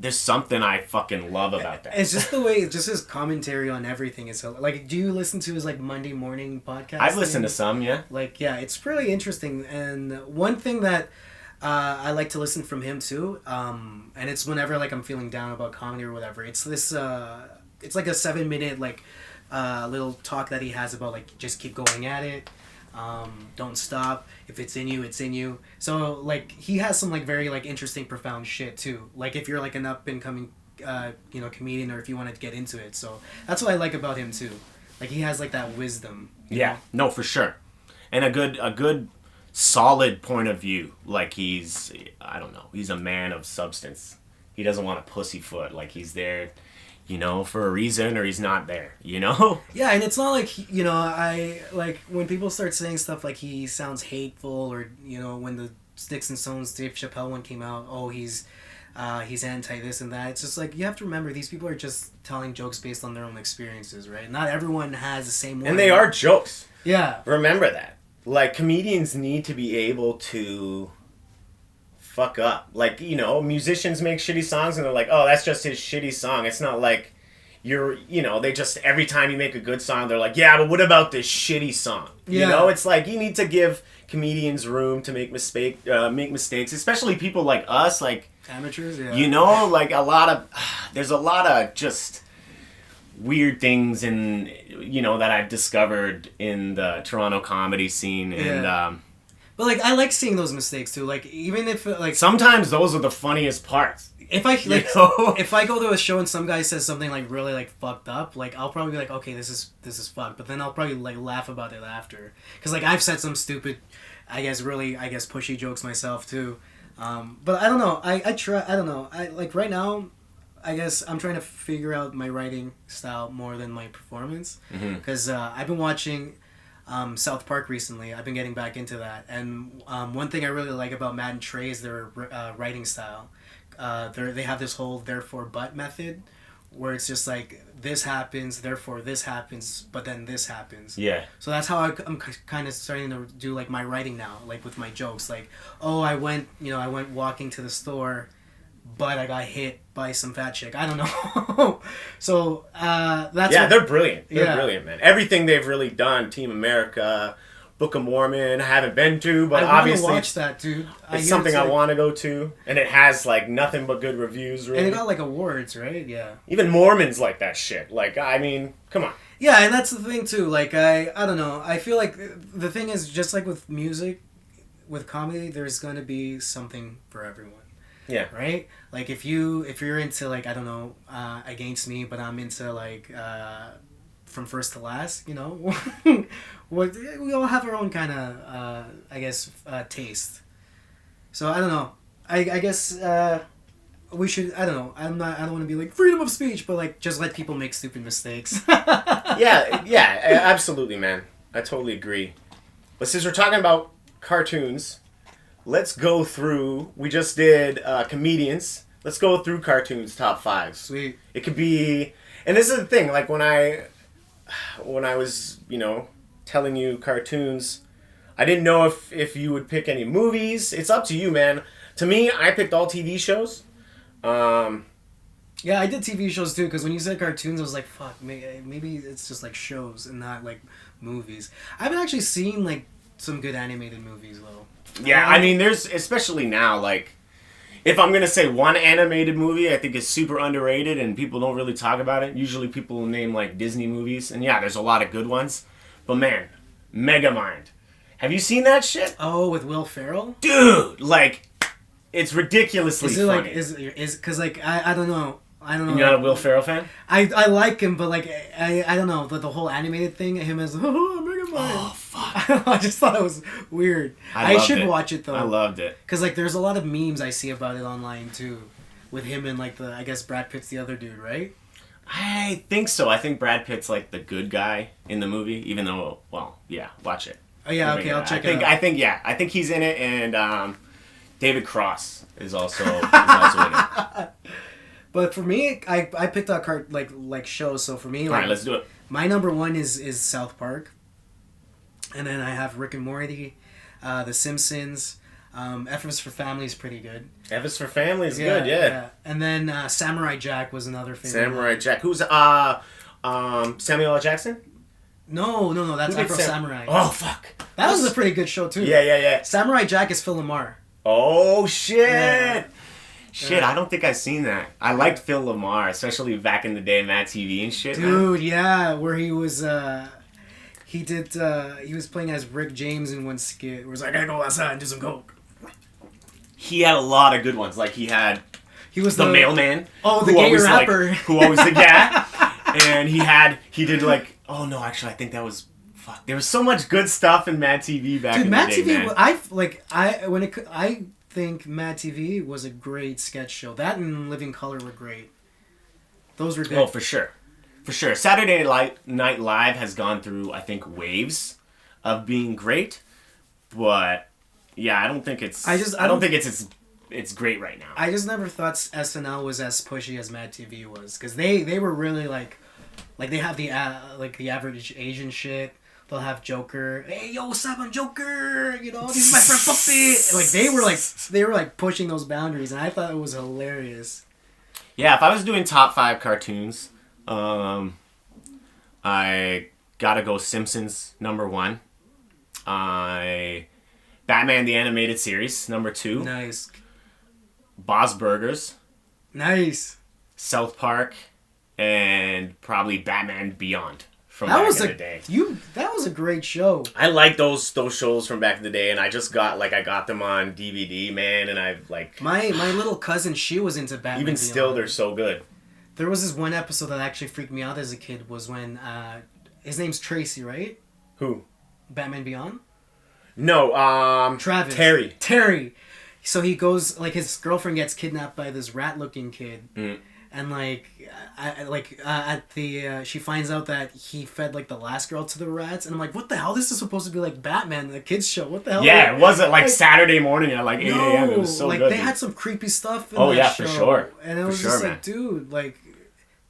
there's something I fucking love about that. It's just the way, just his commentary on everything is like. Do you listen to his like Monday morning podcast? I've listened to some, yeah. Like yeah, it's really interesting. And one thing that I like to listen from him too, and it's whenever like I'm feeling down about comedy or whatever. It's this. It's like a 7-minute like little talk that he has about like just keep going at it. Don't stop. If it's in you, it's in you. So like he has some like very like interesting, profound shit too. Like if you're like an up and coming, comedian, or if you want to get into it. So that's what I like about him too. Like he has like that wisdom. Yeah. No, for sure. And a good solid point of view. Like he's a man of substance. He doesn't want to pussyfoot. Like he's there. you know, for a reason, or he's not there, you know? Yeah, and it's not like, you know, I like when people start saying stuff like he sounds hateful, or, you know, when the Sticks and Stones Dave Chappelle one came out, oh, he's anti this and that. It's just like, you have to remember, these people are just telling jokes based on their own experiences, right? Not everyone has the same one. And they are jokes. Yeah. Remember that. Like, comedians need to be able to fuck up. Like, you know, musicians make shitty songs and they're like, oh, that's just his shitty song. It's not like you know, they just, every time you make a good song, they're like, yeah, but what about this shitty song? Yeah. You know, it's like, you need to give comedians room to make mistakes, especially people like us, like amateurs, yeah. You know, like there's a lot of just weird things in, you know, that I've discovered in the Toronto comedy scene, and but like, I like seeing those mistakes too. Like, even if like sometimes those are the funniest parts. If I like, you know? If I go to a show and some guy says something like really like fucked up, like I'll probably be like, okay, this is fucked. But then I'll probably like laugh about it after, because like I've said some stupid, I guess pushy jokes myself too. But I don't know. I try. I don't know. I like right now. I guess I'm trying to figure out my writing style more than my performance, because I've been watching South Park recently. I've been getting back into that, and one thing I really like about Matt and Trey is their writing style. They have this whole therefore but method, where it's just like, this happens, therefore this happens, but then this happens. Yeah. So that's how I'm kind of starting to do like my writing now, like with my jokes. Like, oh, I went walking to the store, but I got hit by some fat chick. I don't know. So that's they're brilliant. They're brilliant, man. Everything they've really done, Team America, Book of Mormon, I haven't been to, but obviously I want to watch that, dude. It's something I want to go to, and it has like nothing but good reviews. Really, and it got like awards, right? Yeah. Even Mormons like that shit. Like, I mean, come on. Yeah, and that's the thing too. Like, I don't know. I feel like the thing is, just like with music, with comedy, there's gonna be something for everyone. Yeah. Right. Like if you're into like, I don't know, Against Me, but I'm into like From First to Last, you know. We all have our own kind of, I guess, taste. So I don't know. I guess we should. I don't know. I don't want to be like freedom of speech, but like just let people make stupid mistakes. yeah, absolutely, man. I totally agree. But since we're talking about cartoons, let's go through. We just did comedians. Let's go through cartoons top 5. Sweet. It could be, and this is the thing. Like when I was, you know, telling you cartoons, I didn't know if you would pick any movies. It's up to you, man. To me, I picked all TV shows. Yeah, I did TV shows too, because when you said cartoons, I was like, fuck, maybe it's just like shows and not like movies. I haven't actually seen like some good animated movies though. Yeah, I mean, there's, especially now, like, if I'm going to say one animated movie I think is super underrated and people don't really talk about it, usually people will name like Disney movies, and yeah, there's a lot of good ones. But man, Megamind. Have you seen that shit? Oh, with Will Ferrell? Dude, like, it's ridiculously funny. Like, is because like I don't know. You're not a Will Ferrell fan? I like him, but like I don't know, the whole animated thing, him as Megamind. Oh fuck! I just thought it was weird. I should watch it though. I loved it because like there's a lot of memes I see about it online too, with him and like I guess Brad Pitt's the other dude, right? I think so. I think Brad Pitt's like the good guy in the movie, even though, well, yeah, watch it. Oh yeah, okay, I'll check it out. I think he's in it, and David Cross is also in it. But for me, I picked out like shows. So for me, like, all right, let's do it. My number one is South Park, and then I have Rick and Morty, The Simpsons. F is for Family is pretty good. F is for Family is good, yeah. And then Samurai Jack was another favorite. Samurai Jack. Who's Samuel L. Jackson? No, that's Afro Samurai. Oh fuck, that was a pretty good show too. Yeah. Samurai Jack is Phil Lamar. Oh shit. Yeah. Shit, I don't think I've seen that. I liked Phil Lamar, especially back in the day, Mad TV and shit. Dude, yeah, where he was, he was playing as Rick James in one skit. Where he was like, I gotta go outside and do some coke. He had a lot of good ones. Like he was the mailman. Oh, the gay rapper. Like, who always the guy. And he did like, oh no, actually I think that was, fuck. There was so much good stuff in Mad TV back in the day, man. I think Mad TV was a great sketch show. That and Living Color were great. Those were good. Oh, for sure. For sure. Saturday Night Live has gone through, I think, waves of being great. But, yeah, I don't think it's... I don't think it's great right now. I just never thought SNL was as pushy as Mad TV was. Because they were really, like, they have the average Asian shit. They'll have Joker. Hey, yo, what's up? I'm Joker. You know, this is my friend Puppet. Like, they were pushing those boundaries. And I thought it was hilarious. Yeah, if I was doing top 5 cartoons... I gotta go Simpsons, number 1. Batman the Animated Series, number 2. Nice. Bob's Burgers. Nice. South Park, and probably Batman Beyond from back in the day. That was a great show. I like those shows from back in the day, and I just got I got them on DVD, man, and I've my little cousin, she was into Batman. Even Beyond. Still, they're so good. There was this one episode that actually freaked me out as a kid. Was when his name's Tracy, right? Who? Batman Beyond? No, Travis. Terry. So he goes, his girlfriend gets kidnapped by this rat-looking kid. Mm. And, she finds out that he fed, the last girl to the rats. And I'm like, what the hell? This is supposed to be like Batman, the kids show. What the hell? Yeah, it wasn't Saturday morning at 8 a.m. It was so good. They had some creepy stuff in that show. For sure. And it was dude,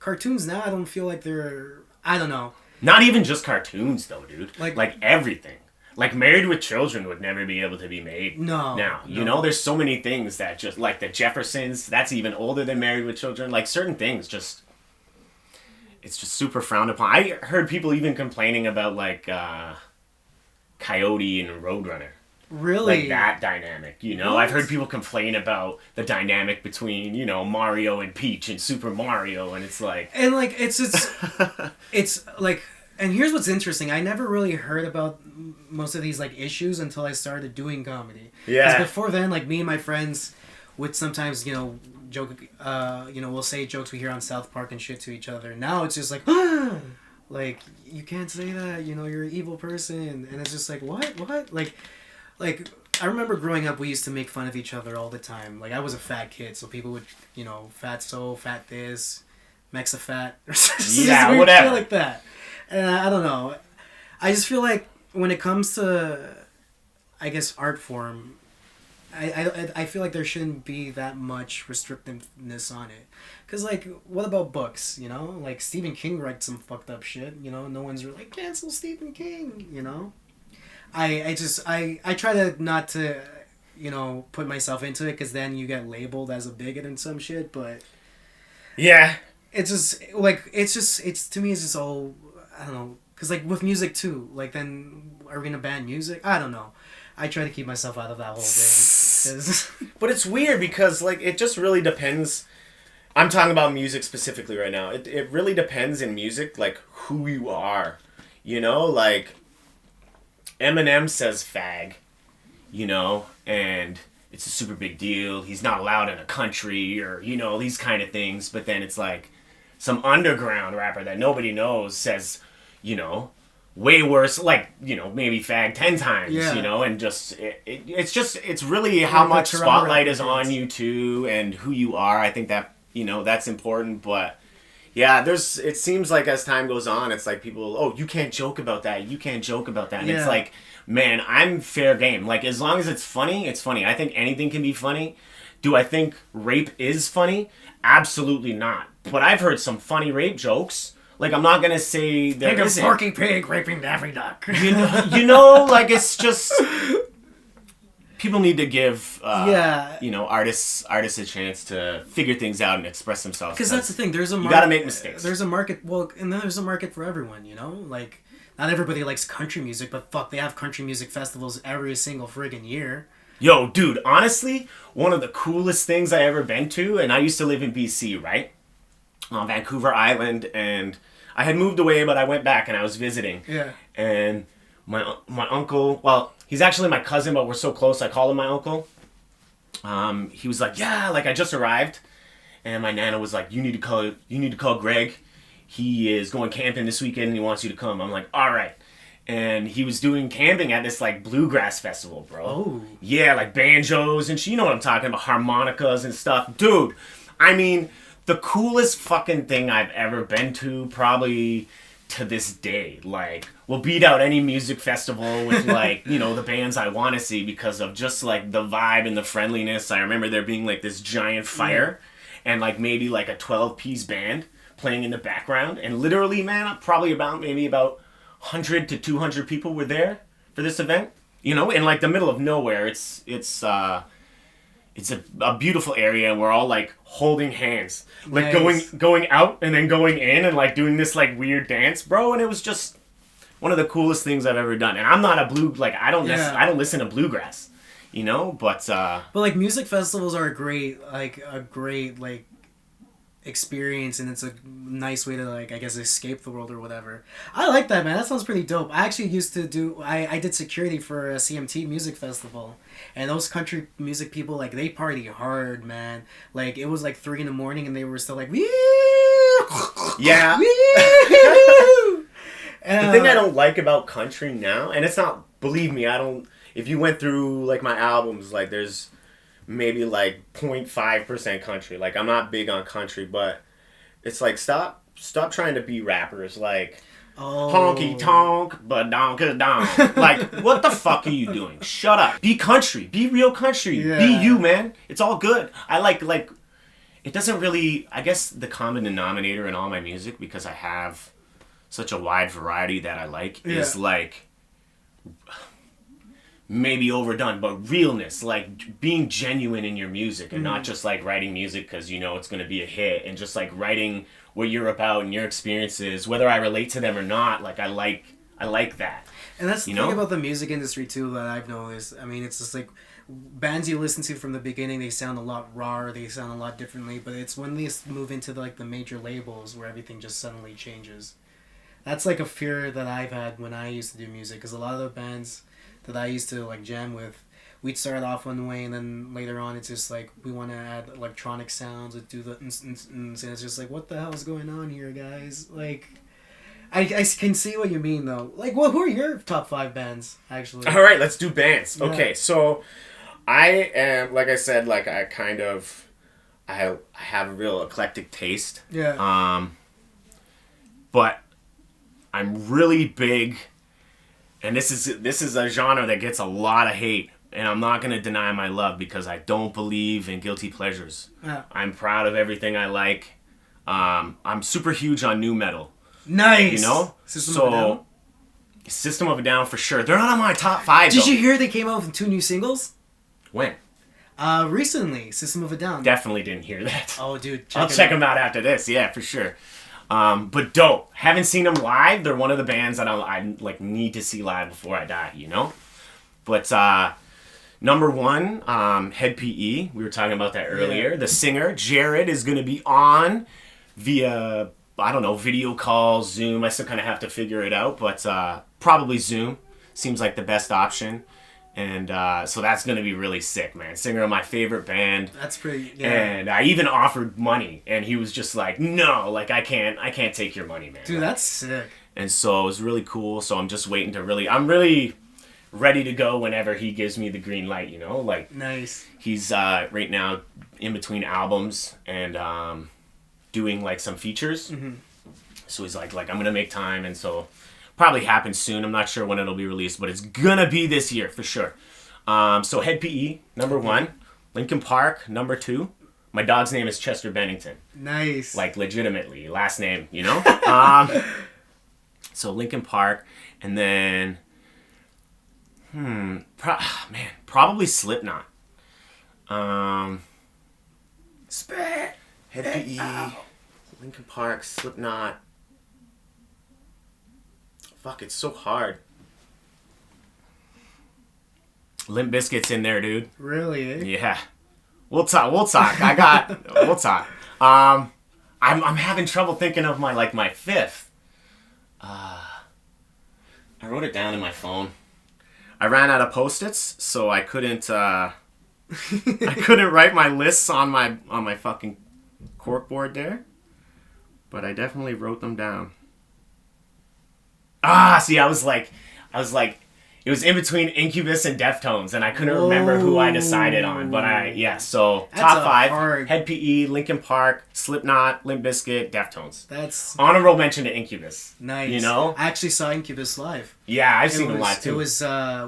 cartoons now, I don't feel like they're... I don't know. Not even just cartoons, though, dude. Like everything. Married with Children would never be able to be made. No. Now, you know, there's so many things that just... the Jeffersons, that's even older than Married with Children. Certain things just... It's just super frowned upon. I heard people even complaining about, Coyote and Roadrunner. Really? That dynamic, you know? What? I've heard people complain about the dynamic between, Mario and Peach and Super Mario, and it's And, it's and here's what's interesting. I never really heard about most of these, issues until I started doing comedy. Yeah. Because before then, me and my friends would sometimes, joke, we'll say jokes we hear on South Park and shit to each other. Now it's just you can't say that, you're an evil person. And it's just what? I remember growing up, we used to make fun of each other all the time. I was a fat kid, so people would, fat so, fat this, Mexa-fat, or yeah, whatever. Shit like that. And I don't know. I just feel like when it comes to, I guess, art form, I feel like there shouldn't be that much restrictiveness on it. Because, what about books, Stephen King writes some fucked up shit, no one's really cancel Stephen King, I try to not to, put myself into it, because then you get labeled as a bigot and some shit, but... Yeah. It's just, it's to me, it's just all, I don't know, because, with music, too, then, are we gonna ban music? I don't know. I try to keep myself out of that whole thing. But it's weird, because, it just really depends... I'm talking about music specifically right now. It really depends in music, who you are, Eminem says fag, and it's a super big deal. He's not allowed in a country, or, these kind of things. But then it's some underground rapper that nobody knows says, way worse, maybe fag 10 times, and just, it's really how much spotlight is on you too, and who you are. I think that, that's important, but... Yeah, it seems as time goes on, it's people, you can't joke about that. You can't joke about that. And it's man, I'm fair game. As long as it's funny, it's funny. I think anything can be funny. Do I think rape is funny? Absolutely not. But I've heard some funny rape jokes. I'm not going to say there isn't. Think of Porky Pig raping Daffy Duck. It's just... People need to give, artists a chance to figure things out and express themselves. Because that's the thing. There's a market. You gotta make mistakes. There's a market. Well, and then there's a market for everyone. Not everybody likes country music, but fuck, they have country music festivals every single friggin' year. Yo, dude, honestly, one of the coolest things I ever been to, and I used to live in BC, right? On Vancouver Island, and I had moved away, but I went back and I was visiting. Yeah. And my uncle, well... He's actually my cousin, but we're so close, I call him my uncle. He was I just arrived. And my nana was you need to call Greg. He is going camping this weekend and he wants you to come. I'm all right. And he was doing camping at this bluegrass festival, bro. Oh. Yeah, banjos and you know what I'm talking about, harmonicas and stuff. Dude, I mean, the coolest fucking thing I've ever been to, probably to this day. Like, we'll beat out any music festival with, like, you know, the bands I want to see because of just, like, the vibe and the friendliness. I remember there being, like, this giant fire and, like, maybe, like, a 12-piece band playing in the background. And literally, man, probably about 100 to 200 people were there for this event. You know, in, like, the middle of nowhere. It's a beautiful area, and we're all, like, holding hands. Like, going out and then going in and, like, doing this, like, weird dance, bro. And it was just one of the coolest things I've ever done. And I'm not a I don't listen to bluegrass, you know? But like, music festivals are a great experience, and it's a nice way to, like, I guess, escape the world or whatever. I like that, man. That sounds pretty dope. I actually used to I did security for a CMT music festival, and those country music people, like, they party hard, man. Like, it was like 3 a.m. and they were still like, wee! Yeah. Wee! The thing I don't like about country now, and it's not, believe me, if you went through, like, my albums, like, there's maybe, like, 0.5% country. Like, I'm not big on country, but it's like, stop trying to be rappers. Like, honky tonk, but donka donk. Like, what the fuck are you doing? Shut up. Be country. Be real country. Yeah. Be you, man. It's all good. I like, it doesn't really, I guess the common denominator in all my music, because I have such a wide variety that I like, is, like, maybe overdone, but realness, like being genuine in your music and not just like writing music because you know it's going to be a hit, and just like writing what you're about and your experiences, whether I relate to them or not. Like I like that. And that's the thing about the music industry too that I've noticed. I mean, it's just like bands you listen to from the beginning, they sound a lot rawer, they sound a lot differently, but it's when they move into the major labels where everything just suddenly changes. That's like a fear that I've had when I used to do music, because a lot of the bands that I used to like jam with, we'd start off one way, and then later on it's just like we want to add electronic sounds and do the and it's just like, what the hell is going on here, guys? Like, I can see what you mean though. Like, well, who are your top 5 bands actually? All right, let's do bands. Yeah. Okay, so I am, like I said, like I have a real eclectic taste. Yeah. But I'm really big. And this is a genre that gets a lot of hate, and I'm not going to deny my love because I don't believe in guilty pleasures. Yeah. I'm proud of everything I like. I'm super huge on nu metal. Nice. You know? System of a Down? System of a Down for sure. They're not on my top 5 Did you hear they came out with 2 new singles? When? Recently, System of a Down. Definitely didn't hear that. Oh, dude. I'll check them out after this. Yeah, for sure. But dope. Haven't seen them live. They're one of the bands that I like need to see live before I die, you know? But number 1, Head PE. We were talking about that earlier. Yeah. The singer, Jared, is going to be on via, I don't know, video call, Zoom. I still kind of have to figure it out, but probably Zoom seems like the best option. And so that's going to be really sick, man. Singer of my favorite band. That's pretty, yeah. And I even offered money, and he was just like, no, like I can't take your money, man. Dude, that's sick. And so it was really cool. So I'm just waiting to I'm really ready to go whenever he gives me the green light, you know? Like, nice. He's right now in between albums and doing like some features. Mm-hmm. So he's like I'm going to make time, and so probably happen soon. I'm not sure when it'll be released, but it's gonna be this year for sure. So Head PE, number 1. Linkin Park, number 2. My dog's name is Chester Bennington. Nice. Like legitimately, last name, you know? So Linkin Park, and then probably Slipknot. Spit. Head PE, Linkin Park, Slipknot. Fuck, it's so hard. Limp Bizkit's in there, dude. Really? Eh? Yeah. We'll talk. We'll talk. I'm having trouble thinking of my 5th. I wrote it down in my phone. I ran out of Post-its, so I couldn't I couldn't write my lists on my fucking corkboard there. But I definitely wrote them down. See, I was like, it It was in between Incubus and Deftones, and I couldn't remember who I decided on. But so That's top a 5, hard- Head PE, Linkin Park, Slipknot, Limp Bizkit, Deftones. That's Honorable mention to Incubus. nice. You know? I actually saw Incubus live. Yeah, I've seen them live too. It was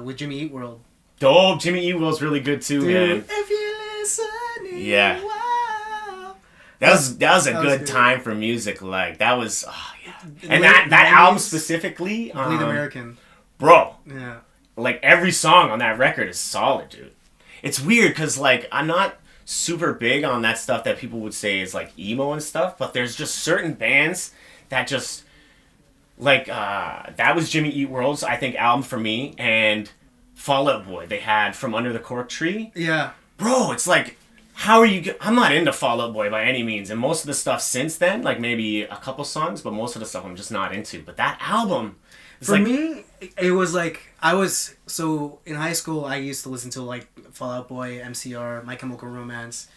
with Jimmy Eat World. Dope. Jimmy Eat World's really good too, Dude, man. if you're listening, Yeah. wow. That was a was good good. time for music. Like that was, and Late that album 90s, specifically, Bleed American. bro. Yeah. Like every song on that record is solid, dude. It's weird because like I'm not super big on that stuff that people would say is like emo and stuff, but there's just certain bands that just like that was Jimmy Eat World's I think album for me, and Fall Out Boy they had From Under the Cork Tree. Yeah. Bro, it's like how are you? I'm not into Fall Out Boy by any means, and most of the stuff since then, like maybe a couple songs, but most of the stuff I'm just not into. But that album, For me, it was like so in high school. I used to listen to like Fall Out Boy, MCR, My Chemical Romance,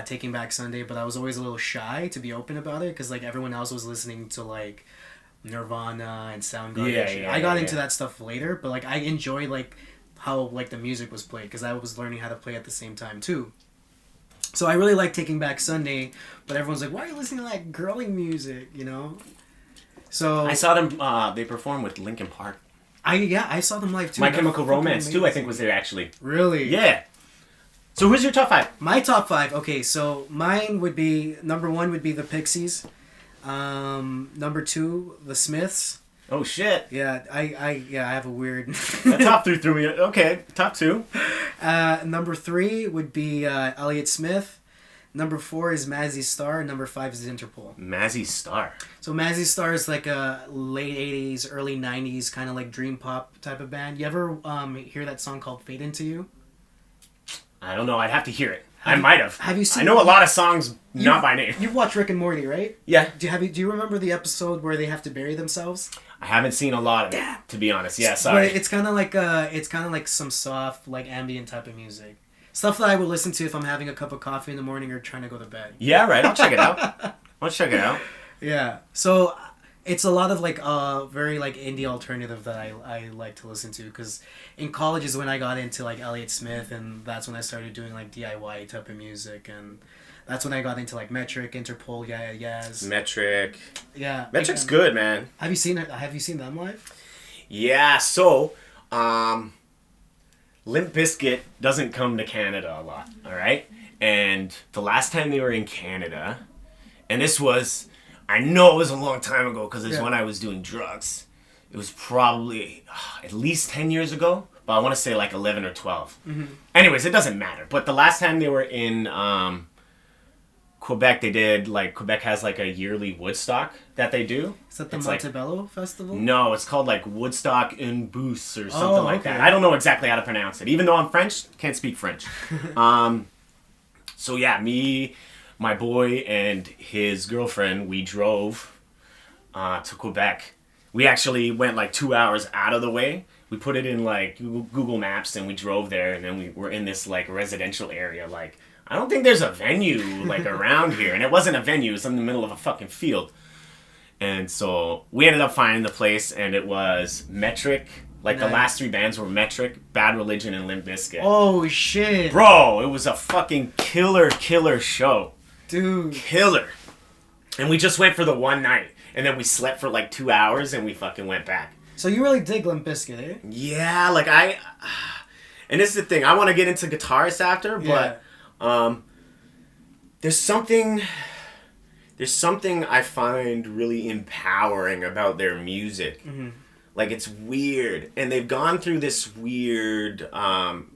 Taking Back Sunday, but I was always a little shy to be open about it because like everyone else was listening to like Nirvana and Soundgarden. I got into that stuff later, but like I enjoy like how like the music was played because I was learning how to play at the same time too. So I really like Taking Back Sunday, but everyone's like, why are you listening to like girly music, you know? So I saw them. They performed with Linkin Park. I saw them live too. My They're Chemical fucking Romance too. I think amazing. was there actually. Really? Yeah. So who's your top 5? My top 5. Okay, so mine would be number 1 would be the Pixies. Number 2, the Smiths. Oh shit. Yeah, I have a weird. The top 3 threw me. Okay, top 2. Number 3 would be Elliott Smith. Number 4 is Mazzy Star. And number 5 is Interpol. Mazzy Star. So Mazzy Star is like a late 80s, early 90s kind of like dream pop type of band. You ever hear that song called Fade Into You? I don't know. I'd have to hear it. I might have. Have you seen? I know a lot of songs, not by name. You've watched Rick and Morty, right? Yeah. Do you remember the episode where they have to bury themselves? I haven't seen a lot of it, to be honest. Yeah, But sorry. it's kind of like some soft like ambient type of music. Stuff that I would listen to if I'm having a cup of coffee in the morning or trying to go to bed. Yeah, right. I'll check it out. Yeah. So it's a lot of like very like indie alternative that I like to listen to because in college is when I got into like Elliott Smith, and that's when I started doing like DIY type of music, and that's when I got into like Metric, Interpol, Yes. Metric. Yeah. Metric's good, man. Have you seen it? Have you seen them live? Yeah, so Limp Bizkit doesn't come to Canada a lot, all right? And the last time they were in Canada, and this was, I know it was a long time ago because it's when I was doing drugs. It was probably at least 10 years ago, but I want to say like 11 or 12. Mm-hmm. Anyways, it doesn't matter. But the last time they were in Quebec, they did, like, Quebec has like a yearly Woodstock that they do. Is that the It's Montebello Festival? No, it's called like Woodstock in Beauce or something like okay. that. I don't know exactly how to pronounce it. Even though I'm French, can't speak French. So yeah, me, my boy, and his girlfriend, we drove to Quebec. We actually went like 2 hours out of the way. We put it in like Google Maps and we drove there, and then we were in this like residential area. Like, I don't think there's a venue like around here. And it wasn't a venue, it was in the middle of a fucking field. And so we ended up finding the place, and it was Metric. Like, the last 3 bands were Metric, Bad Religion, and Limp Bizkit. Oh, shit. Bro, it was a fucking killer show. Dude. Killer. And we just went for the one night. And then we slept for like 2 hours, and we fucking went back. So you really dig Limp Bizkit, eh? Yeah, like and this is the thing. I want to get into Guitarists after, but there's something I find really empowering about their music. Mm-hmm. Like, it's weird. And they've gone through this weird,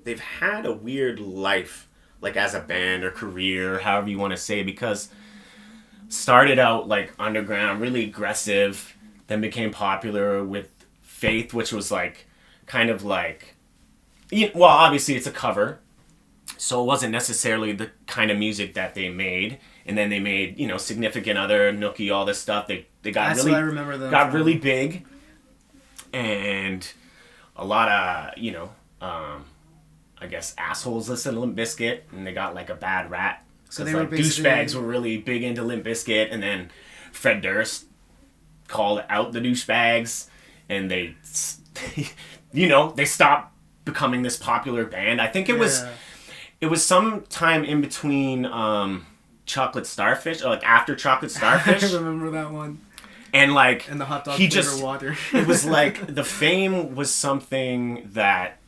they've had a weird life, like, as a band or career, however you want to say, because started out, like, underground, really aggressive, then became popular with Faith, which was, like, kind of like, well, obviously it's a cover, so it wasn't necessarily the kind of music that they made. And then they made, Significant Other, Nookie, all this stuff. They got That's really, what I remember them got from. really big, and a lot of, I guess assholes listen to Limp Bizkit, and they got like a bad rap. So Because they were like basically... douchebags were really big into Limp Bizkit, and then Fred Durst called out the douchebags, and they they stopped becoming this popular band. I think it was some time in between Chocolate Starfish, or like after Chocolate Starfish. I remember that one. And like, and the hot dog flavor water. It was like the fame was something that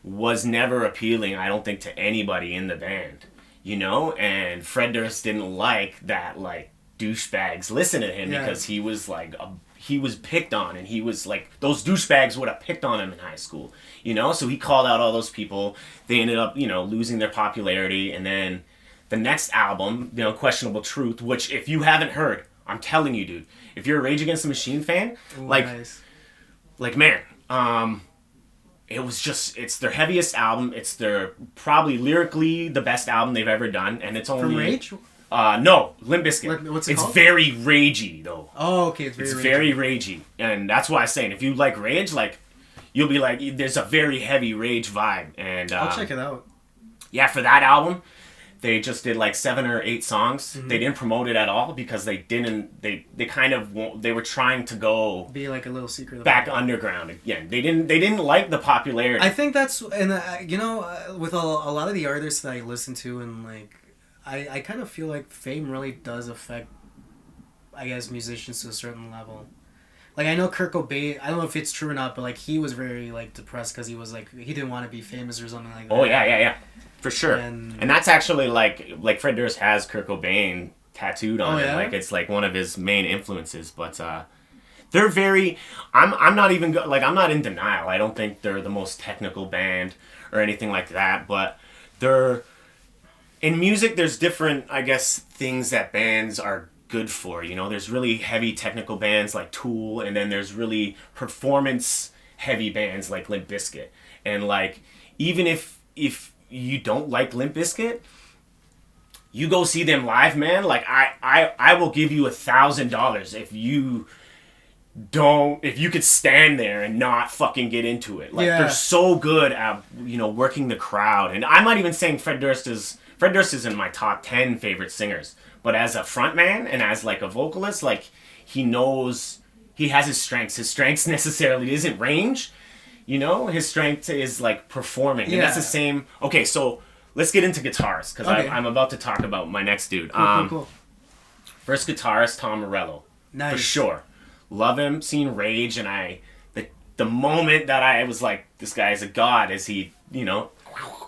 was never appealing, I don't think, to anybody in the band, and Fred Durst didn't like that, like, douchebags listen to him because he was like he was picked on, and he was like, those douchebags would have picked on him in high school, so he called out all those people. They ended up losing their popularity, and then the next album, Questionable Truth, which if you haven't heard, I'm telling you, dude, if you're a Rage Against the Machine fan, nice. Man, it's their heaviest album. It's their probably lyrically the best album they've ever done, and it's only from Rage. No, Limp Bizkit. What's it called? It's very ragey though. Oh, okay, it's very ragey, and that's why I'm saying if you like Rage, like you'll be like, there's a very heavy Rage vibe, and I'll check it out. Yeah, for that album, they just did like 7 or 8 songs. Mm-hmm. They didn't promote it at all because they didn't. They were trying to go be like a little secret back underground again. They didn't like the popularity. I think that's with a lot of the artists that I listen to, and like I kind of feel like fame really does affect, I guess, musicians to a certain level. Like I know Kurt Cobain, I don't know if it's true or not, but like he was very like depressed because he was like he didn't want to be famous or something like that. Oh yeah. For sure. And that's actually like Fred Durst has Kurt Cobain tattooed on him. Like it's like one of his main influences. But they're very. I'm not even I'm not in denial. I don't think they're the most technical band or anything like that. But they're in music. There's different, I guess, things that bands are good for. There's really heavy technical bands like Tool, and then there's really performance heavy bands like Limp Bizkit. And like even if you don't like Limp Bizkit, you go see them live, man. Like I will give you $1,000 if you could stand there and not fucking get into it. Like they're so good at working the crowd. And I'm not even saying Fred Durst is in my top 10 favorite singers, but as a frontman and as like a vocalist, like he has his strengths. His strengths necessarily isn't range. His strength is like performing, and that's the same. Okay, so let's get into guitarists because I'm about to talk about my next dude. Cool. First guitarist, Tom Morello, nice. For sure. Love him. Seen Rage, and the moment that I was like, this guy is a god, is he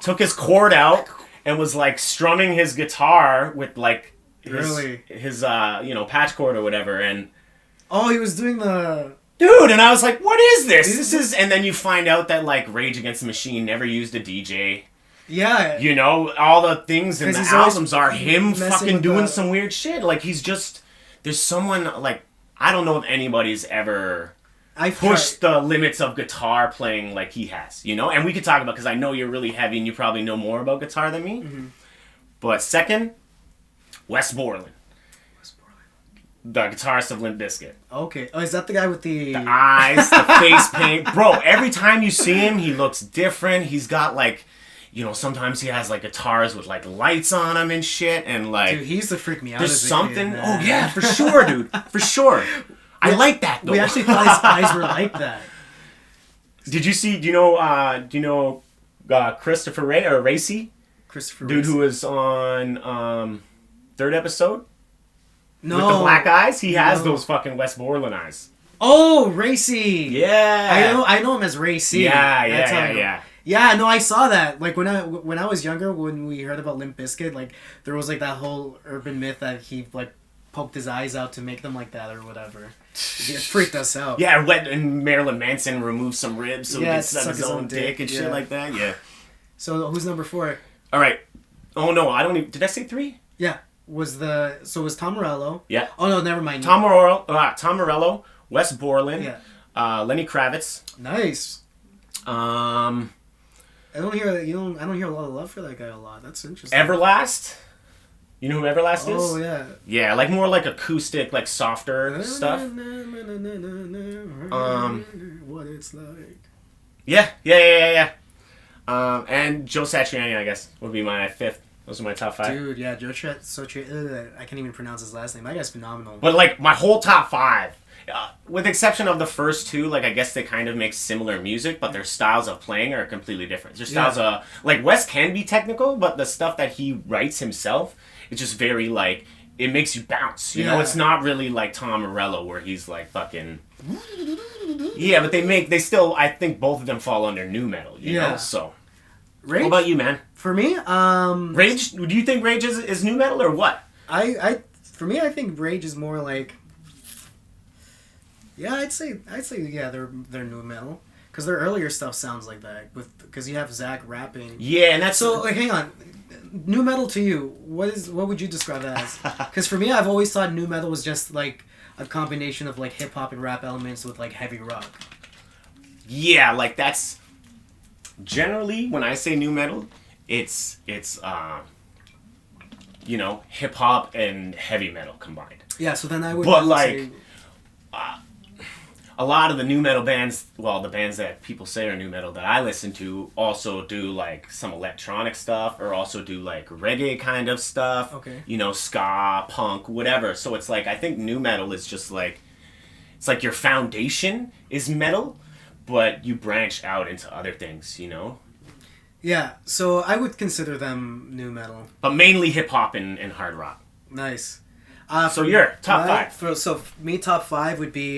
took his cord out and was like strumming his guitar with like his patch cord or whatever, and he was doing the. Dude, and I was like, what is this? And then you find out that, like, Rage Against the Machine never used a DJ. Yeah. All the things in the albums are him fucking doing some weird shit. Like, there's someone, like, I don't know if anybody's ever pushed the limits of guitar playing like he has, And we could talk about, because I know you're really heavy and you probably know more about guitar than me. Mm-hmm. But second, Wes Borland. The guitarist of Limp Bizkit. Okay. Oh, is that the guy with the eyes, the face paint? Bro, every time you see him, he looks different. He's got like, sometimes he has like guitars with like lights on him and shit, and like. Dude, he used to freak me out. There's something. Kid, oh yeah, for sure, dude, for sure. I like that though. We actually thought his eyes were like that. Did you see? Do you know Christopher Racy? Christopher. Dude, Racy. who was on third episode. No. With the black eyes, he has those fucking Wes Borland eyes. Oh, Racy. Yeah. I know him as Racy. Yeah. Yeah, no, I saw that. Like when I was younger, when we heard about Limp Bizkit, like there was like that whole urban myth that he like poked his eyes out to make them like that or whatever. It freaked us out. Yeah, and Marilyn Manson removed some ribs so he could suck his own dick and shit like that. Yeah. So who's number 4? All right. Oh no, I don't even. Did I say 3? Yeah. Was Tom Morello? Yeah. Oh no, never mind. Tom Morello, Wes Borland, Lenny Kravitz. Nice. I don't hear a lot of love for that guy a lot. That's interesting. Everlast. You know who Everlast is? Oh yeah. Yeah, like more like acoustic, like softer stuff. What it's like. Yeah. And Joe Satriani, I guess, would be my 5th. Those are my top 5. Dude, yeah, Joe Sochi. I can't even pronounce his last name. That guy's phenomenal. But like my whole top 5, with the exception of the first 2, like I guess they kind of make similar music, but their styles of playing are completely different. Their styles are like Wes can be technical, but the stuff that he writes himself, it's just very like it makes you bounce. You know, it's not really like Tom Morello where he's like fucking. Yeah, but they still. I think both of them fall under nu metal. You know, so. Rage? What about you, man? For me, Rage. Do you think Rage is nu metal or what? For me, I think Rage is more like. Yeah, I'd say yeah, they're nu metal because their earlier stuff sounds like that because you have Zach rapping. Yeah, and that's so like hang on, nu metal to you, what would you describe that as? Because for me, I've always thought nu metal was just like a combination of like hip hop and rap elements with like heavy rock. Yeah, like that's. Generally, when I say nu metal, it's you know, hip hop and heavy metal combined. Yeah, so then I would. But like, a lot of the nu metal bands, well, the bands that people say are nu metal that I listen to, also do like some electronic stuff, or also do like reggae kind of stuff. Okay. You know, ska, punk, whatever. So it's like I think nu metal is just like, it's like your foundation is metal. But you branch out into other things, you know? Yeah, so I would consider them nu metal. But mainly hip-hop and hard rock. Nice. So your top 5. So me, top 5 would be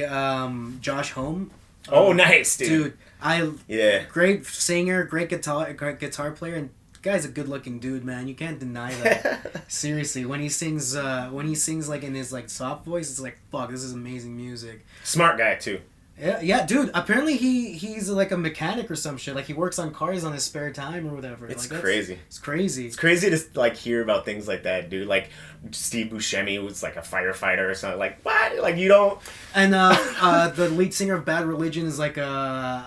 Josh Homme. Oh, nice, dude. Great singer, great guitar player, and guy's a good-looking dude, man. You can't deny that. Seriously, when he sings like in his like soft voice, it's like, fuck, this is amazing music. Smart guy, too. Yeah, dude. Apparently he's like a mechanic or some shit. Like he works on cars on his spare time or whatever. It's like, crazy. It's crazy. It's crazy to like hear about things like that, dude. Like Steve Buscemi was like a firefighter or something. Like what? Like you don't. And the lead singer of Bad Religion is like a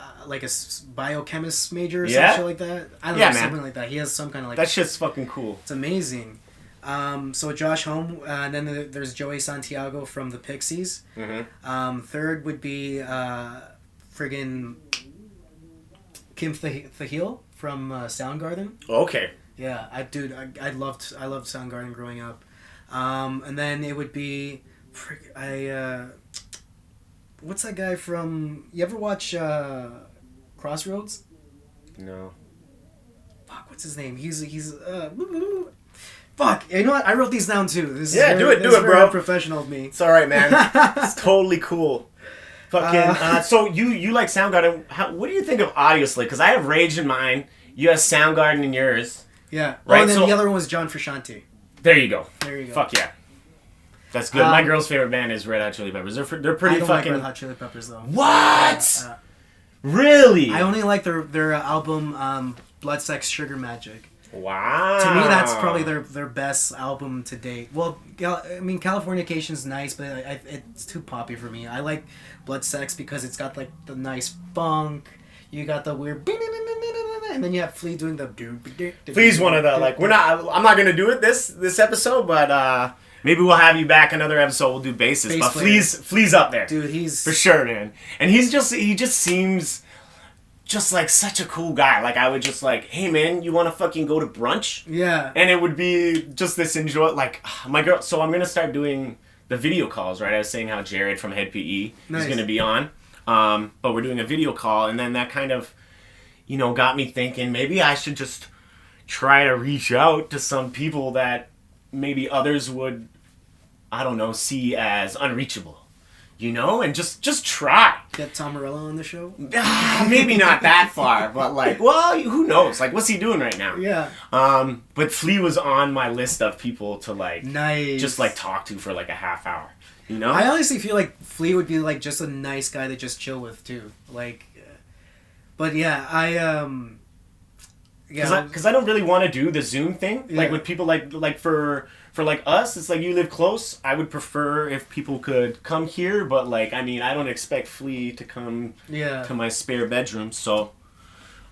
biochemist major or some shit like that. I don't know, something like that. He has some kind of like. That shit's fucking cool. It's amazing. So Josh Homme, and then there's Joey Santiago from the Pixies. Mm-hmm. Third would be friggin' Kim Thayil from Soundgarden. Okay. Yeah, I loved Soundgarden growing up. And then it would be, what's that guy from? You ever watch Crossroads? No. Fuck, what's his name? He's Fuck, you know what? I wrote these down too. This is do it, bro. Professional of me. It's all right, man. It's totally cool. Fucking. So you like Soundgarden? What do you think of Audioslave? Because I have Rage in mine. You have Soundgarden in yours. Yeah. Right. Oh, and then the other one was John Frusciante. There you go. There you go. Fuck yeah. That's good. My girl's favorite band is Red Hot Chili Peppers. They're pretty I don't fucking. like Red Hot Chili Peppers though. What? Really? I only like their album Blood, Sex, Sugar Magic. Wow. To me, that's probably their best album to date. Well, I mean, Californication's nice, but it's too poppy for me. I like Blood Sex because it's got like the nice funk. You got the weird, and then you have Flea doing the. Flea's one of the like. I'm not gonna do it this episode, but maybe we'll have you back another episode. We'll do bass, but Flea's up there, dude. He's for sure, man. And he just seems. Just like such a cool guy. Like I would just like, hey man, you want to fucking go to brunch? Yeah. And it would be just this like my girl. So I'm gonna start doing the video calls, right? I was saying how Jared from Head PE is gonna be on, but we're doing a video call, and then that kind of, got me thinking maybe I should just try to reach out to some people that maybe others would, I don't know, see as unreachable. And just try. Get Tom Morello on the show? Maybe not that far, but like, well, who knows? Like, what's he doing right now? Yeah. But Flea was on my list of people to like, nice. Just like talk to for like a half hour. I honestly feel like Flea would be like just a nice guy to just chill with too. Like, but yeah, because I don't really want to do the Zoom thing. Yeah. Like with people like for like us, it's like you live close. I would prefer if people could come here, but like I don't expect Flea to come to my spare bedroom. So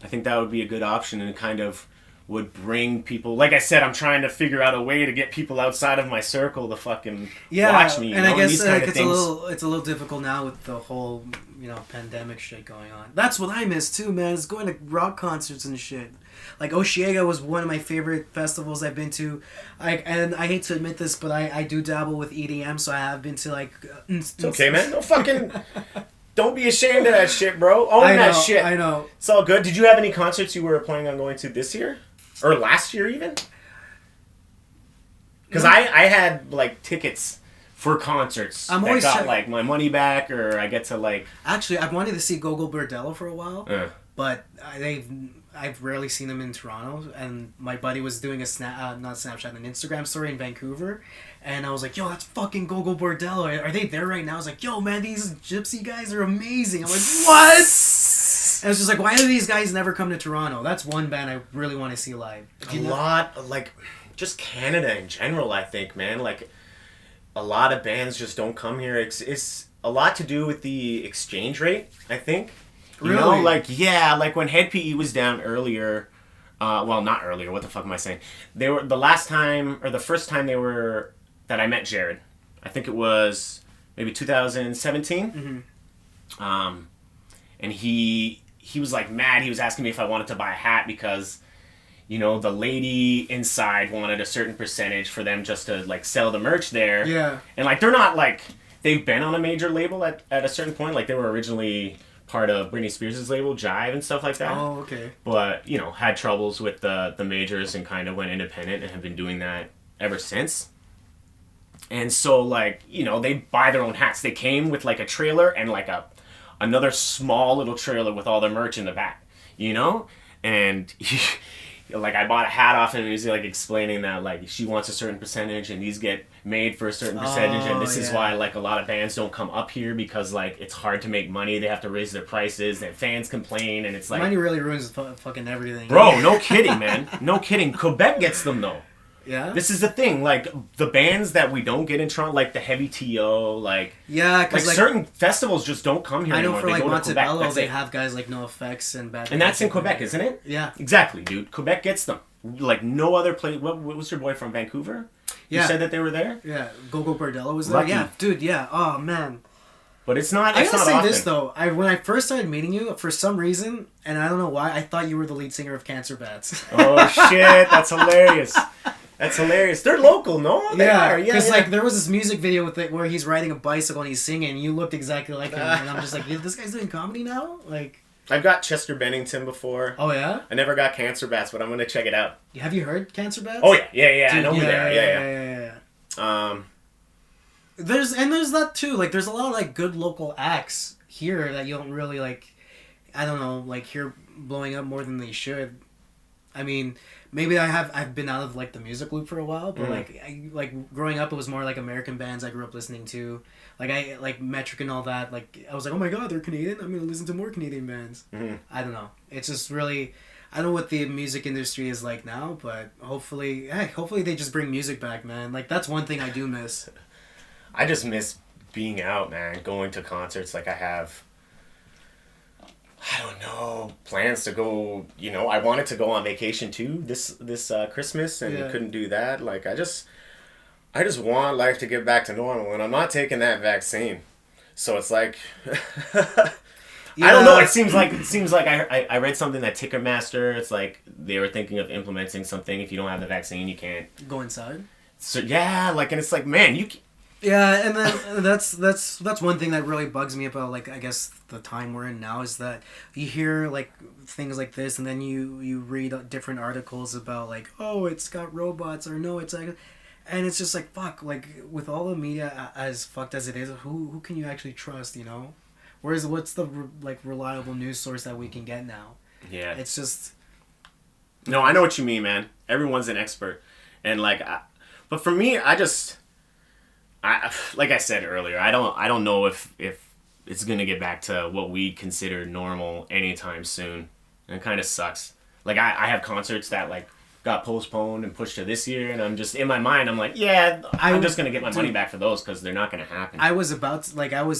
I think that would be a good option, and it kind of would bring people. Like I said, I'm trying to figure out a way to get people outside of my circle to fucking watch me. And I guess it's a little difficult now with the whole pandemic shit going on. That's what I miss too, man. Is going to rock concerts and shit. Like Osheaga was one of my favorite festivals I've been to. And I hate to admit this, but I do dabble with EDM, so I have been to like. It's okay, man. Don't be ashamed of that shit, bro. Own that shit. I know. It's all good. Did you have any concerts you were planning on going to this year? Or last year even? Because I had, like, tickets for concerts I'm that always got, like, my money back, or I get to, like... Actually, I've wanted to see Gogo Bordello for a while, but I've rarely seen them in Toronto, and my buddy was doing an Instagram story in Vancouver, and I was like, yo, that's fucking Gogo Bordello. Are they there right now? I was like, yo, man, these gypsy guys are amazing. I'm like, what? And it's just like, why do these guys never come to Toronto? That's one band I really want to see live. Just Canada in general, I think, man. Like, a lot of bands just don't come here. It's a lot to do with the exchange rate, I think. You know, like when Head PE was down earlier, well, not earlier, what the fuck am I saying? They were, the first time that I met Jared, I think it was maybe 2017. Mm-hmm. And he was like mad. He was asking me if I wanted to buy a hat because, you know, the lady inside wanted a certain percentage for them just to, like, sell the merch there. Yeah. And, like, they're not, like, they've been on a major label at a certain point. Like, they were originally part of Britney Spears' label, Jive, and stuff like that. Oh, okay. But, you know, had troubles with the majors and kind of went independent and have been doing that ever since. And so, like, you know, they buy their own hats. They came with, like, a trailer and, like, another small little trailer with all their merch in the back, you know? And... like, I bought a hat off him and he was, like, explaining that, like, she wants a certain percentage and these get made for a certain percentage and this is why, like, a lot of bands don't come up here because, like, it's hard to make money. They have to raise their prices and fans complain and it's like... Money really ruins fucking everything. Bro, no kidding, man. No kidding. Quebec gets them, though. Yeah? This is the thing. Like, the bands that we don't get in Toronto, like the Heavy T.O., like... Yeah, because, like, certain festivals just don't come here anymore. I know for, like, Montebello, they have guys like No Effects and Bad... And that's in Quebec, isn't it? Yeah. Exactly, dude. Quebec gets them. Like, no other place... What was your boy from Vancouver? Yeah. You said that they were there? Yeah. Gogo Bordello was there? Lucky. Yeah, dude, yeah. Oh, man. But it's not I gotta say often. this, though. When I first started meeting you, for some reason, and I don't know why, I thought you were the lead singer of Cancer Bats. Oh, shit. That's hilarious. That's hilarious. They're local, no? They are. Yeah, because like there was this music video with it where he's riding a bicycle and he's singing. And you looked exactly like him, and I'm just like, this guy's doing comedy now. Like, I've got Chester Bennington before. Oh yeah. I never got Cancer Bats, but I'm gonna check it out. Have you heard Cancer Bats? Oh yeah. Dude, I know who they are. Yeah. There's that too. Like, there's a lot of like good local acts here that you don't really like. I don't know, like hear blowing up more than they should. I mean, maybe I've been out of like the music loop for a while, but like growing up, it was more like American bands I grew up listening to, like Metric and all that. Like I was like, oh my god, they're Canadian. I'm gonna listen to more Canadian bands. Mm-hmm. I don't know. It's just really, I don't know what the music industry is like now, but hopefully they just bring music back, man. Like that's one thing I do miss. I just miss being out, man. Going to concerts. Like I have. I don't know, plans to go, you know, I wanted to go on vacation too this Christmas and couldn't do that. Like I just want life to get back to normal and I'm not taking that vaccine. So it's like I don't know, it seems like I read something that Ticketmaster, it's like they were thinking of implementing something if you don't have the vaccine you can't go inside. So yeah, like, and it's like, man, you yeah, and then that's one thing that really bugs me about, like, I guess the time we're in now is that you hear like things like this and then you read different articles about like, oh, it's got robots, or no, it's like, and it's just like, fuck, like with all the media as fucked as it is, who can you actually trust, you know? What's the like reliable news source that we can get now? Yeah, it's just. No, I know what you mean, man. Everyone's an expert, and like, but for me, I like I said earlier, I don't know if it's gonna get back to what we consider normal anytime soon. And it kind of sucks. Like I have concerts that like got postponed and pushed to this year, and I'm just in my mind, I'm like, yeah, I'm just gonna get my money back for those because they're not gonna happen. I was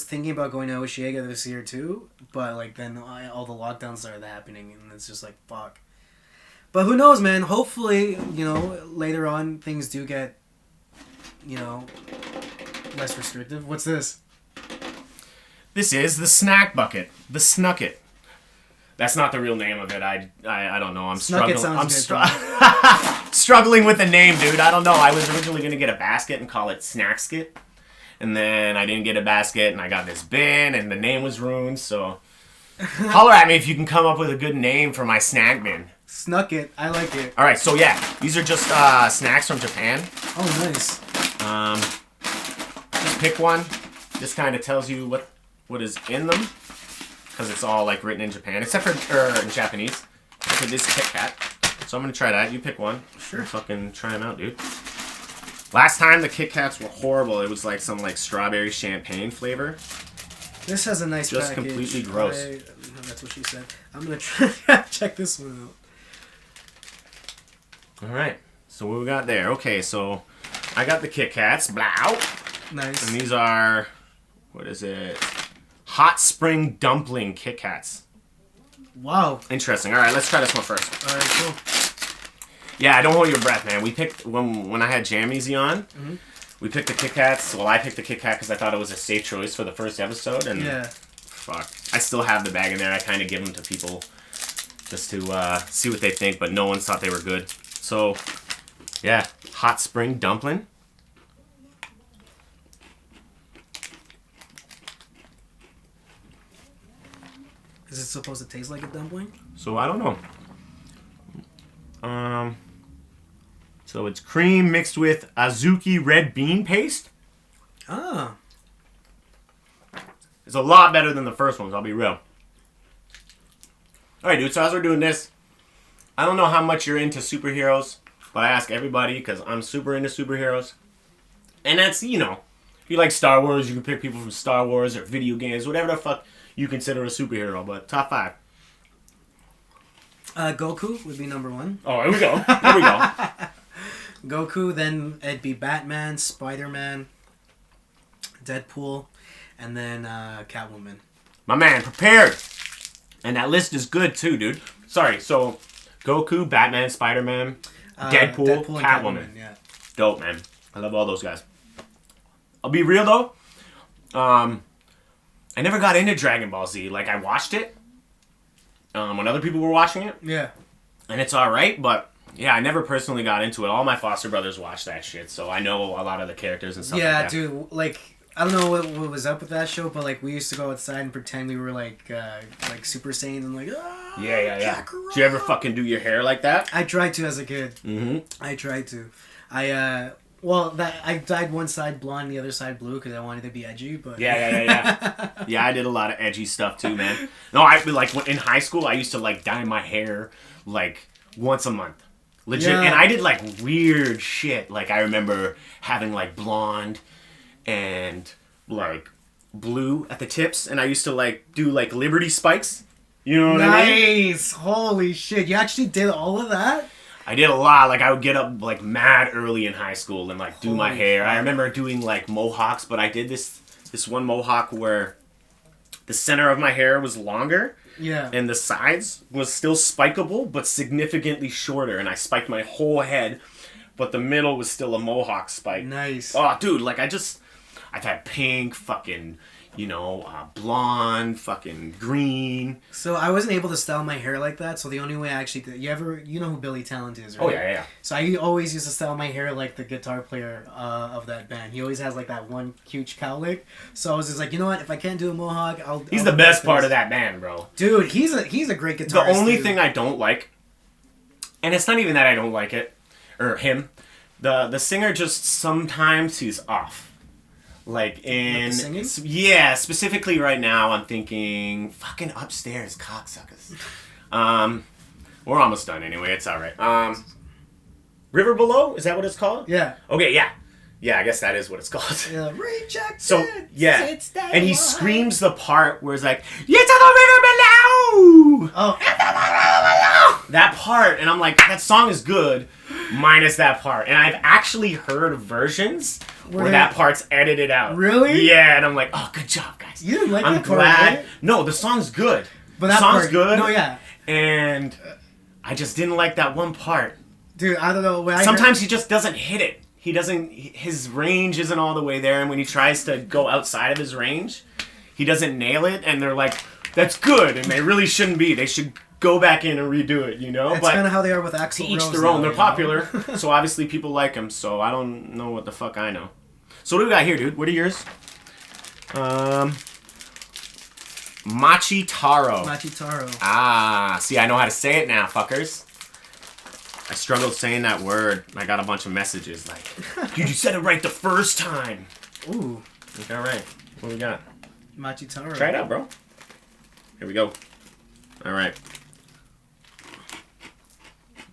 thinking about going to Osheaga this year too, but like then all the lockdowns started happening, and it's just like fuck. But who knows, man? Hopefully, you know, later on things do get, you know, less restrictive. What's this? This is the snack bucket. The Snucket. That's not the real name of it. I don't know. I'm Snucket struggling. sounds good. Struggling with the name, dude. I don't know. I was originally going to get a basket and call it Snackskit. And then I didn't get a basket, and I got this bin, and the name was ruined, so... Holler at me if you can come up with a good name for my snack bin. Snucket. I like it. Alright, so yeah. These are just snacks from Japan. Oh, nice. Just pick one. This kind of tells you what is in them. Because it's all, like, written in Japan. Except for... in Japanese. For this Kit Kat. So I'm going to try that. You pick one. Sure. Fucking try them out, dude. Last time the Kit Kats were horrible. It was like some like strawberry champagne flavor. This has a nice just package. Completely gross. That's what she said. I'm gonna try check this one out. All right. So what we got there? Okay, so I got the Kit Kats. Blow. Nice. And these are, what is it? Hot Spring Dumpling Kit Kats. Wow. Interesting. All right, let's try this one first. All right, cool. Yeah, don't hold your breath, man. We picked, when I had Jam Easy on, we picked the Kit Kats. Well, I picked the Kit Kat because I thought it was a safe choice for the first episode. And yeah. Fuck. I still have the bag in there. I kind of give them to people just to see what they think, but no one thought they were good. So, yeah. Hot Spring Dumpling. Is it supposed to taste like a dumpling? So, I don't know. So it's cream mixed with Azuki red bean paste. Ah. It's a lot better than the first ones, I'll be real. Alright, dude, so as we're doing this, I don't know how much you're into superheroes, but I ask everybody because I'm super into superheroes. And that's, you know, if you like Star Wars, you can pick people from Star Wars or video games, whatever the fuck you consider a superhero, but top 5. Goku would be number 1. Oh, here we go. Here we go. Goku, then it'd be Batman, Spider-Man, Deadpool, and then Catwoman. My man, prepared. And that list is good too, dude. Sorry, so Goku, Batman, Spider-Man, Deadpool, Catwoman. Yeah. Dope, man. I love all those guys. I'll be real though. I never got into Dragon Ball Z. Like, I watched it when other people were watching it. Yeah. And it's alright, but yeah, I never personally got into it. All my foster brothers watched that shit, so I know a lot of the characters and stuff like that. Yeah, dude, like, I don't know what was up with that show, but like we used to go outside and pretend we were like Super Saiyans and like, ah, yeah. Did you ever fucking do your hair like that? I tried to as a kid. Mm-hmm. I tried to. I dyed one side blonde, the other side blue because I wanted to be edgy. But yeah. Yeah, I did a lot of edgy stuff too, man. No, I like in high school I used to like dye my hair like once a month, legit, and I did like weird shit. Like I remember having like blonde and like blue at the tips, and I used to like do like Liberty spikes. You know what I mean? Nice, holy shit! You actually did all of that. I did a lot. Like, I would get up, like, mad early in high school and, like, do my hair. I remember doing, like, mohawks, but I did this one mohawk where the center of my hair was longer. Yeah. And the sides was still spikeable, but significantly shorter. And I spiked my whole head, but the middle was still a mohawk spike. Nice. Oh, dude, like, I've had pink, fucking... You know, blonde, fucking green. So I wasn't able to style my hair like that. So the only way I actually did, you know who Billy Talent is, right? Oh yeah. So I always used to style my hair like the guitar player of that band. He always has like that one huge cowlick. So I was just like, you know what? If I can't do a mohawk, He's the best part of that band, bro. Dude, he's a great guitarist. The only thing I don't like, and it's not even that I don't like it or him, the singer just sometimes he's off. Like in singing? Yeah, specifically right now I'm thinking fucking Upstairs cocksuckers. We're almost done anyway, it's alright. River Below, is that what it's called? Yeah. Okay, yeah. Yeah, I guess that is what it's called. Yeah, rejected. So yeah. And he screams the part where it's like, "You're to the river below!" Oh. That part, and I'm like, that song is good, minus that part. And I've actually heard versions where that part's edited out. Really? Yeah, and I'm like, oh, good job, guys. You didn't like I'm that part, glad. right? No, the song's good. But that song's part, good. No, yeah. And I just didn't like that one part. Dude, I don't know. Sometimes he just doesn't hit it. His range isn't all the way there, and when he tries to go outside of his range, he doesn't nail it, and they're like, that's good, and they really shouldn't be. They should go back in and redo it, you know? It's kind of how they are with Axl to each Rose their now, own. They're you know? popular, so obviously people like him, so I don't know what the fuck I know. So what do we got here, dude? What are yours? Machi Taro. Machi Taro. Ah, see, I know how to say it now, fuckers. I struggled saying that word. I got a bunch of messages like, dude, you said it right the first time. Ooh. Okay, all right. What we got? Machi Taro. Try it out, bro. Here we go. All right.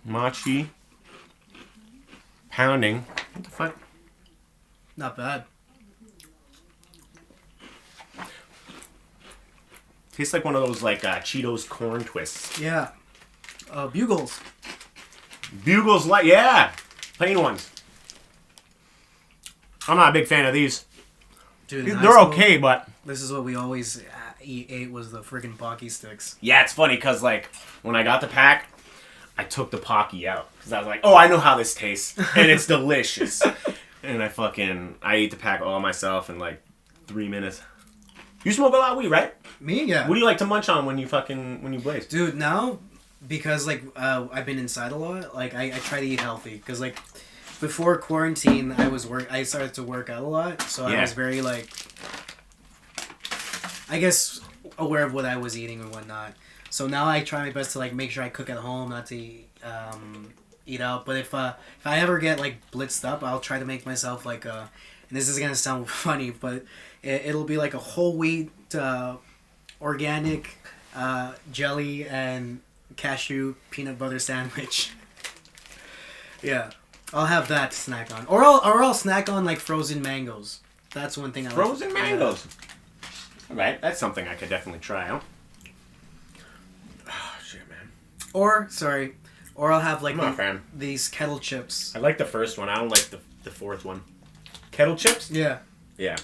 Machi. Pounding. What the fuck? Not bad. Tastes like one of those like Cheetos corn twists. Yeah. Bugles. Bugles light, yeah. Plain ones. I'm not a big fan of these. Dude, They're okay, but this is what we always ate was the friggin' Pocky sticks. yeah, it's funny because like when I got the pack, I took the Pocky out because I was like, oh, I know how this tastes and it's delicious. And I ate the pack all myself in like 3 minutes. You smoke a lot of weed, right? Me, yeah. What do you like to munch on when you blaze? Dude, now because like I've been inside a lot, like I try to eat healthy because like before quarantine I started to work out a lot, so I was very like I guess aware of what I was eating and whatnot. So now I try my best to like make sure I cook at home, not to eat out. But if I ever get like blitzed up, I'll try to make myself like and this is gonna sound funny, but it'll be like a whole wheat organic jelly and cashew peanut butter sandwich. Yeah, I'll have that to snack on, or I'll snack on like frozen mangoes. That's one thing I like. Frozen mangoes. All right, that's something I could definitely try out. Oh shit, man. Or I'll have like I'm not a fan. these kettle chips. I like the first one. I don't like the fourth one. Kettle chips? Yeah. Yeah.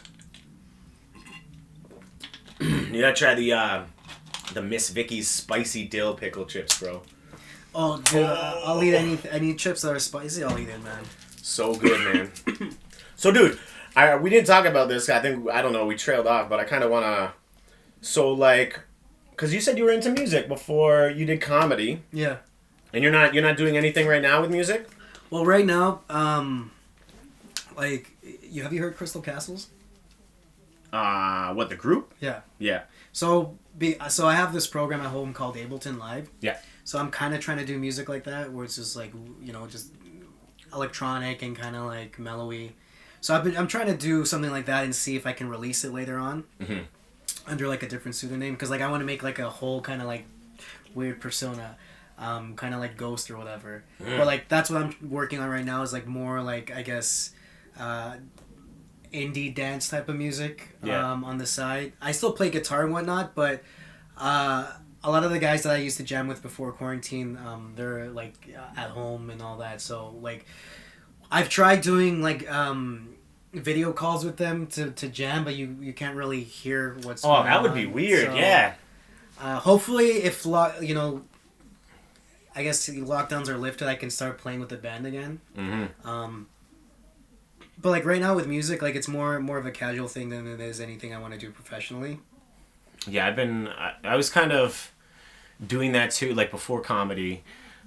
You gotta try the Miss Vicky's spicy dill pickle chips, bro. Oh, dude, I'll eat any chips that are spicy. I'll eat it, man. So good, man. So, dude, we didn't talk about this. I don't know. We trailed off, but I kind of wanna. So, like, because you said you were into music before you did comedy. Yeah. And you're not doing anything right now with music. Well, right now, like, have you heard Crystal Castles? What, the group? Yeah. Yeah. So I have this program at home called Ableton Live. Yeah. So I'm kind of trying to do music like that, where it's just like, you know, just electronic and kind of like mellowy. So I'm trying to do something like that and see if I can release it later on under like a different pseudonym, because like I want to make like a whole kind of like weird persona, kind of like Ghost or whatever. But like that's what I'm working on right now is like more like I guess. Indie dance type of music on the side. I still play guitar and whatnot, but a lot of the guys that I used to jam with before quarantine, they're like at home and all that. So like, I've tried doing like video calls with them to jam, but you can't really hear what's going on. Oh, that would be weird. So, yeah. Hopefully, if you know, I guess the lockdowns are lifted, I can start playing with the band again. Mm-hmm. But like right now with music, like it's more of a casual thing than it is anything I want to do professionally. Yeah, I was kind of doing that too. Like before comedy,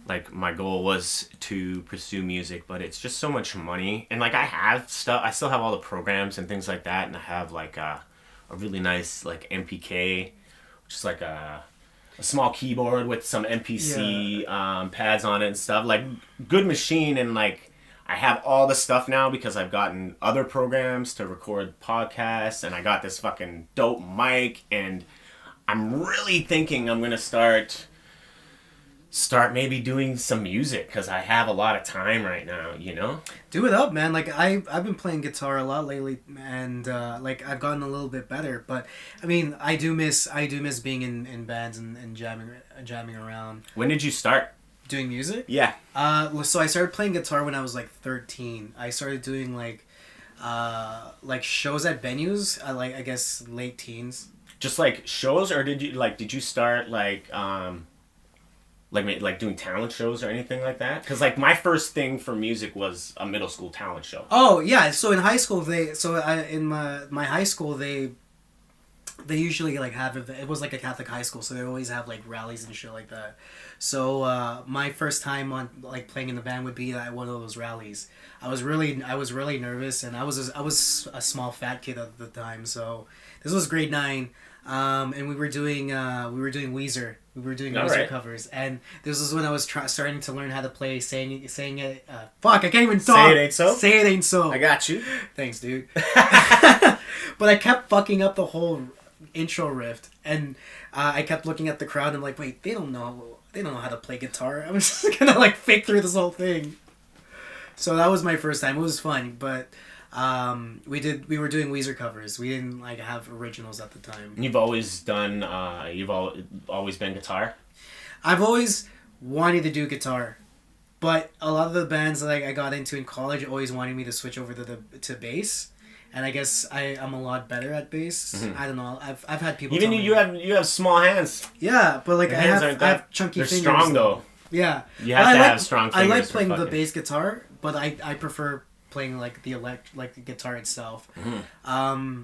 like my goal was to pursue music, but it's just so much money. And like I still have all the programs and things like that, and I have like a really nice like MPK, which is like a small keyboard with some MPC pads on it and stuff. Like good machine, and like. I have all the stuff now because I've gotten other programs to record podcasts, and I got this fucking dope mic, and I'm really thinking I'm gonna start maybe doing some music because I have a lot of time right now, you know? Do it up, man. Like I've been playing guitar a lot lately, and like I've gotten a little bit better. But I mean, I do miss being in bands and jamming around. When did you start? Doing music? Yeah. So I started playing guitar when I was like 13. I started doing like shows at venues. I guess late teens. Just like shows, or did you start like doing talent shows or anything like that? Because like my first thing for music was a middle school talent show. Oh yeah. So in high school in my high school they usually like have it was like a Catholic high school, so they always have like rallies and shit like that. So my first time on like playing in the band would be at one of those rallies. I was really nervous, and I was a small fat kid at the time. So this was grade 9, and we were doing Weezer. We were doing Weezer covers, and this was when I was starting to learn how to play saying it. Fuck, I can't even talk. Say It Ain't So. Say It Ain't So. I got you. Thanks, dude. But I kept fucking up the whole intro riff, and I kept looking at the crowd and I'm like, wait, they don't know how to play guitar. I was just gonna like fake through this whole thing. So that was my first time. It was fun, but we were doing Weezer covers. We didn't like have originals at the time. You've always done always been guitar? I've always wanted to do guitar, but a lot of the bands that I got into in college always wanted me to switch over to bass. And I guess I'm a lot better at bass. Mm-hmm. I don't know. I've had people. Even you have small hands. Yeah, but like I have chunky they're fingers. They're strong though. Yeah, you have to have strong fingers. I like playing the bass guitar, but I prefer playing like the guitar itself. Mm-hmm.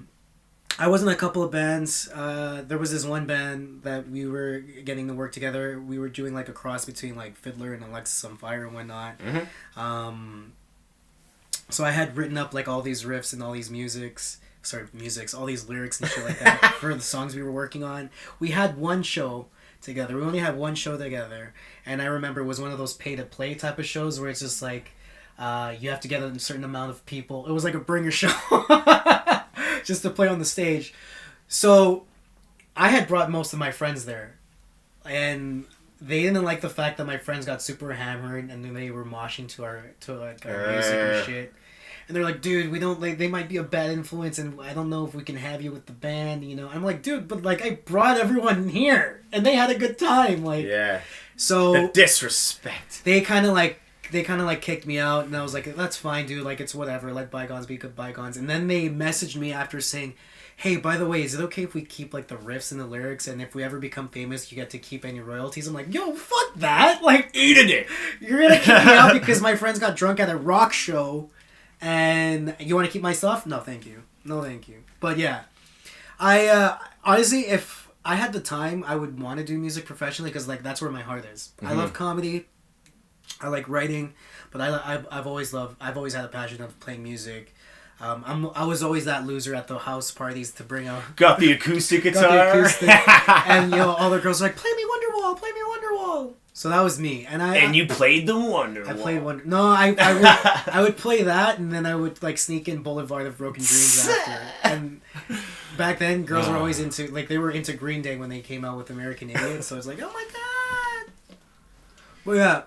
I was in a couple of bands. There was this one band that we were getting to work together. We were doing like a cross between like Fiddler and Alexis on Fire and whatnot. Mm-hmm. So I had written up like all these riffs and all these all these lyrics and shit like that for the songs we were working on. We had one show together. We only had one show together, and I remember it was one of those pay-to-play type of shows where it's just like you have to get a certain amount of people. It was like a bringer show just to play on the stage. So I had brought most of my friends there, and they didn't like the fact that my friends got super hammered and then they were moshing to our music and shit. And they're like, dude, we don't like. They might be a bad influence, and I don't know if we can have you with the band. You know, I'm like, dude, but like, I brought everyone here, and they had a good time. Like, yeah. So the disrespect. They kind of like kicked me out, and I was like, that's fine, dude. Like, it's whatever. Let bygones be good bygones. And then they messaged me after saying, hey, by the way, is it okay if we keep like the riffs and the lyrics, and if we ever become famous, you get to keep any royalties? I'm like, yo, fuck that. Like, eat it. You're gonna kick me out because my friends got drunk at a rock show. And you want to keep my stuff? No, thank you. No, thank you. But yeah, I honestly, if I had the time, I would want to do music professionally because like that's where my heart is. Mm-hmm. I love comedy. I like writing, but I've always had a passion of playing music. I was always that loser at the house parties to bring out. Got the acoustic guitar. And all the girls were like, play me Wonderwall, play me Wonderwall. So that was me, and you played the Wonderwall. I played Wonder. No, I would play that, and then I would like sneak in Boulevard of Broken Dreams after. And back then, girls were always into they were into Green Day when they came out with American Idiot. So I was like, oh my god. But yeah,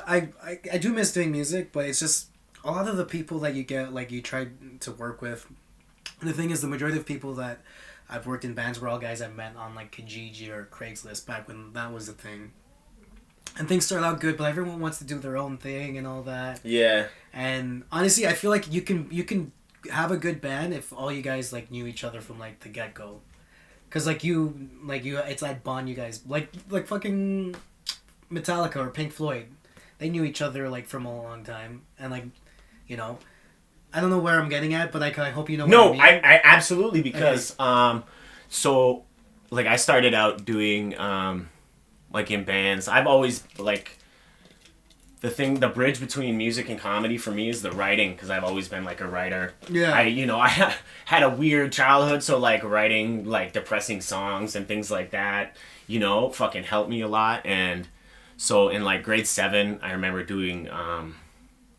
I do miss doing music, but it's just a lot of the people that you get you try to work with. And the thing is, the majority of people that I've worked in bands were all guys I met on like Kijiji or Craigslist back when that was a thing. And things start out good, but everyone wants to do their own thing and all that. Yeah. And honestly, I feel like you can have a good band if all you guys like knew each other from like the get go. Cause you it's that bond you guys like fucking Metallica or Pink Floyd. They knew each other like from a long time, and like, you know. I don't know where I'm getting at, but I hope you know what I mean. No, I absolutely, because, so, like, I started out doing, like, in bands. I've always, like, the bridge between music and comedy for me is the writing, because I've always been, like, a writer. Yeah. I had a weird childhood, so, like, writing, like, depressing songs and things like that, fucking helped me a lot. And so in, like, grade 7, I remember doing,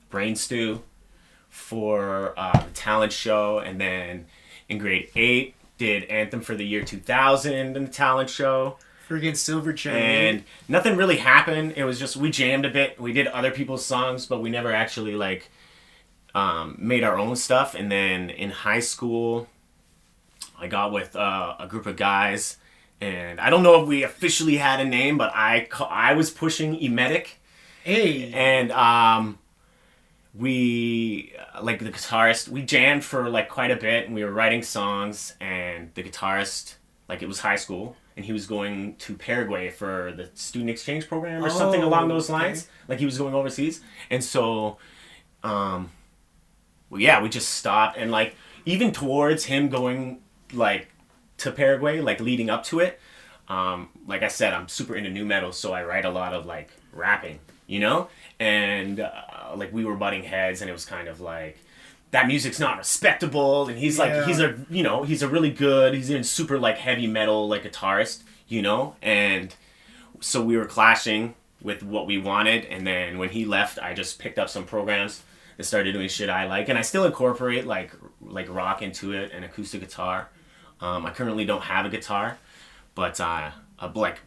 Brain Stew for the talent show, and then in grade 8 did Anthem for the Year 2000 in the talent show. Friggin' Silverchair. And nothing really happened. It was just we jammed a bit. We did other people's songs, but we never actually like made our own stuff. And then in high school, I got with a group of guys, and I don't know if we officially had a name, but I was pushing Emetic. Hey. And we, like the guitarist, we jammed for like quite a bit, and we were writing songs, and the guitarist, like it was high school, and he was going to Paraguay for the student exchange program or something along those lines. Okay. Like he was going overseas. And so, we just stopped, and like even towards him going like to Paraguay, like leading up to it. Like I said, I'm super into nu metal, so I write a lot of like rapping, you know, and like we were butting heads, and it was kind of like that music's not respectable, and he's like he's a really good, he's in super like heavy metal like guitarist, you know, and so we were clashing with what we wanted, and then when he left, I just picked up some programs and started doing shit I like, and I still incorporate like rock into it and acoustic guitar. I currently don't have a guitar, but like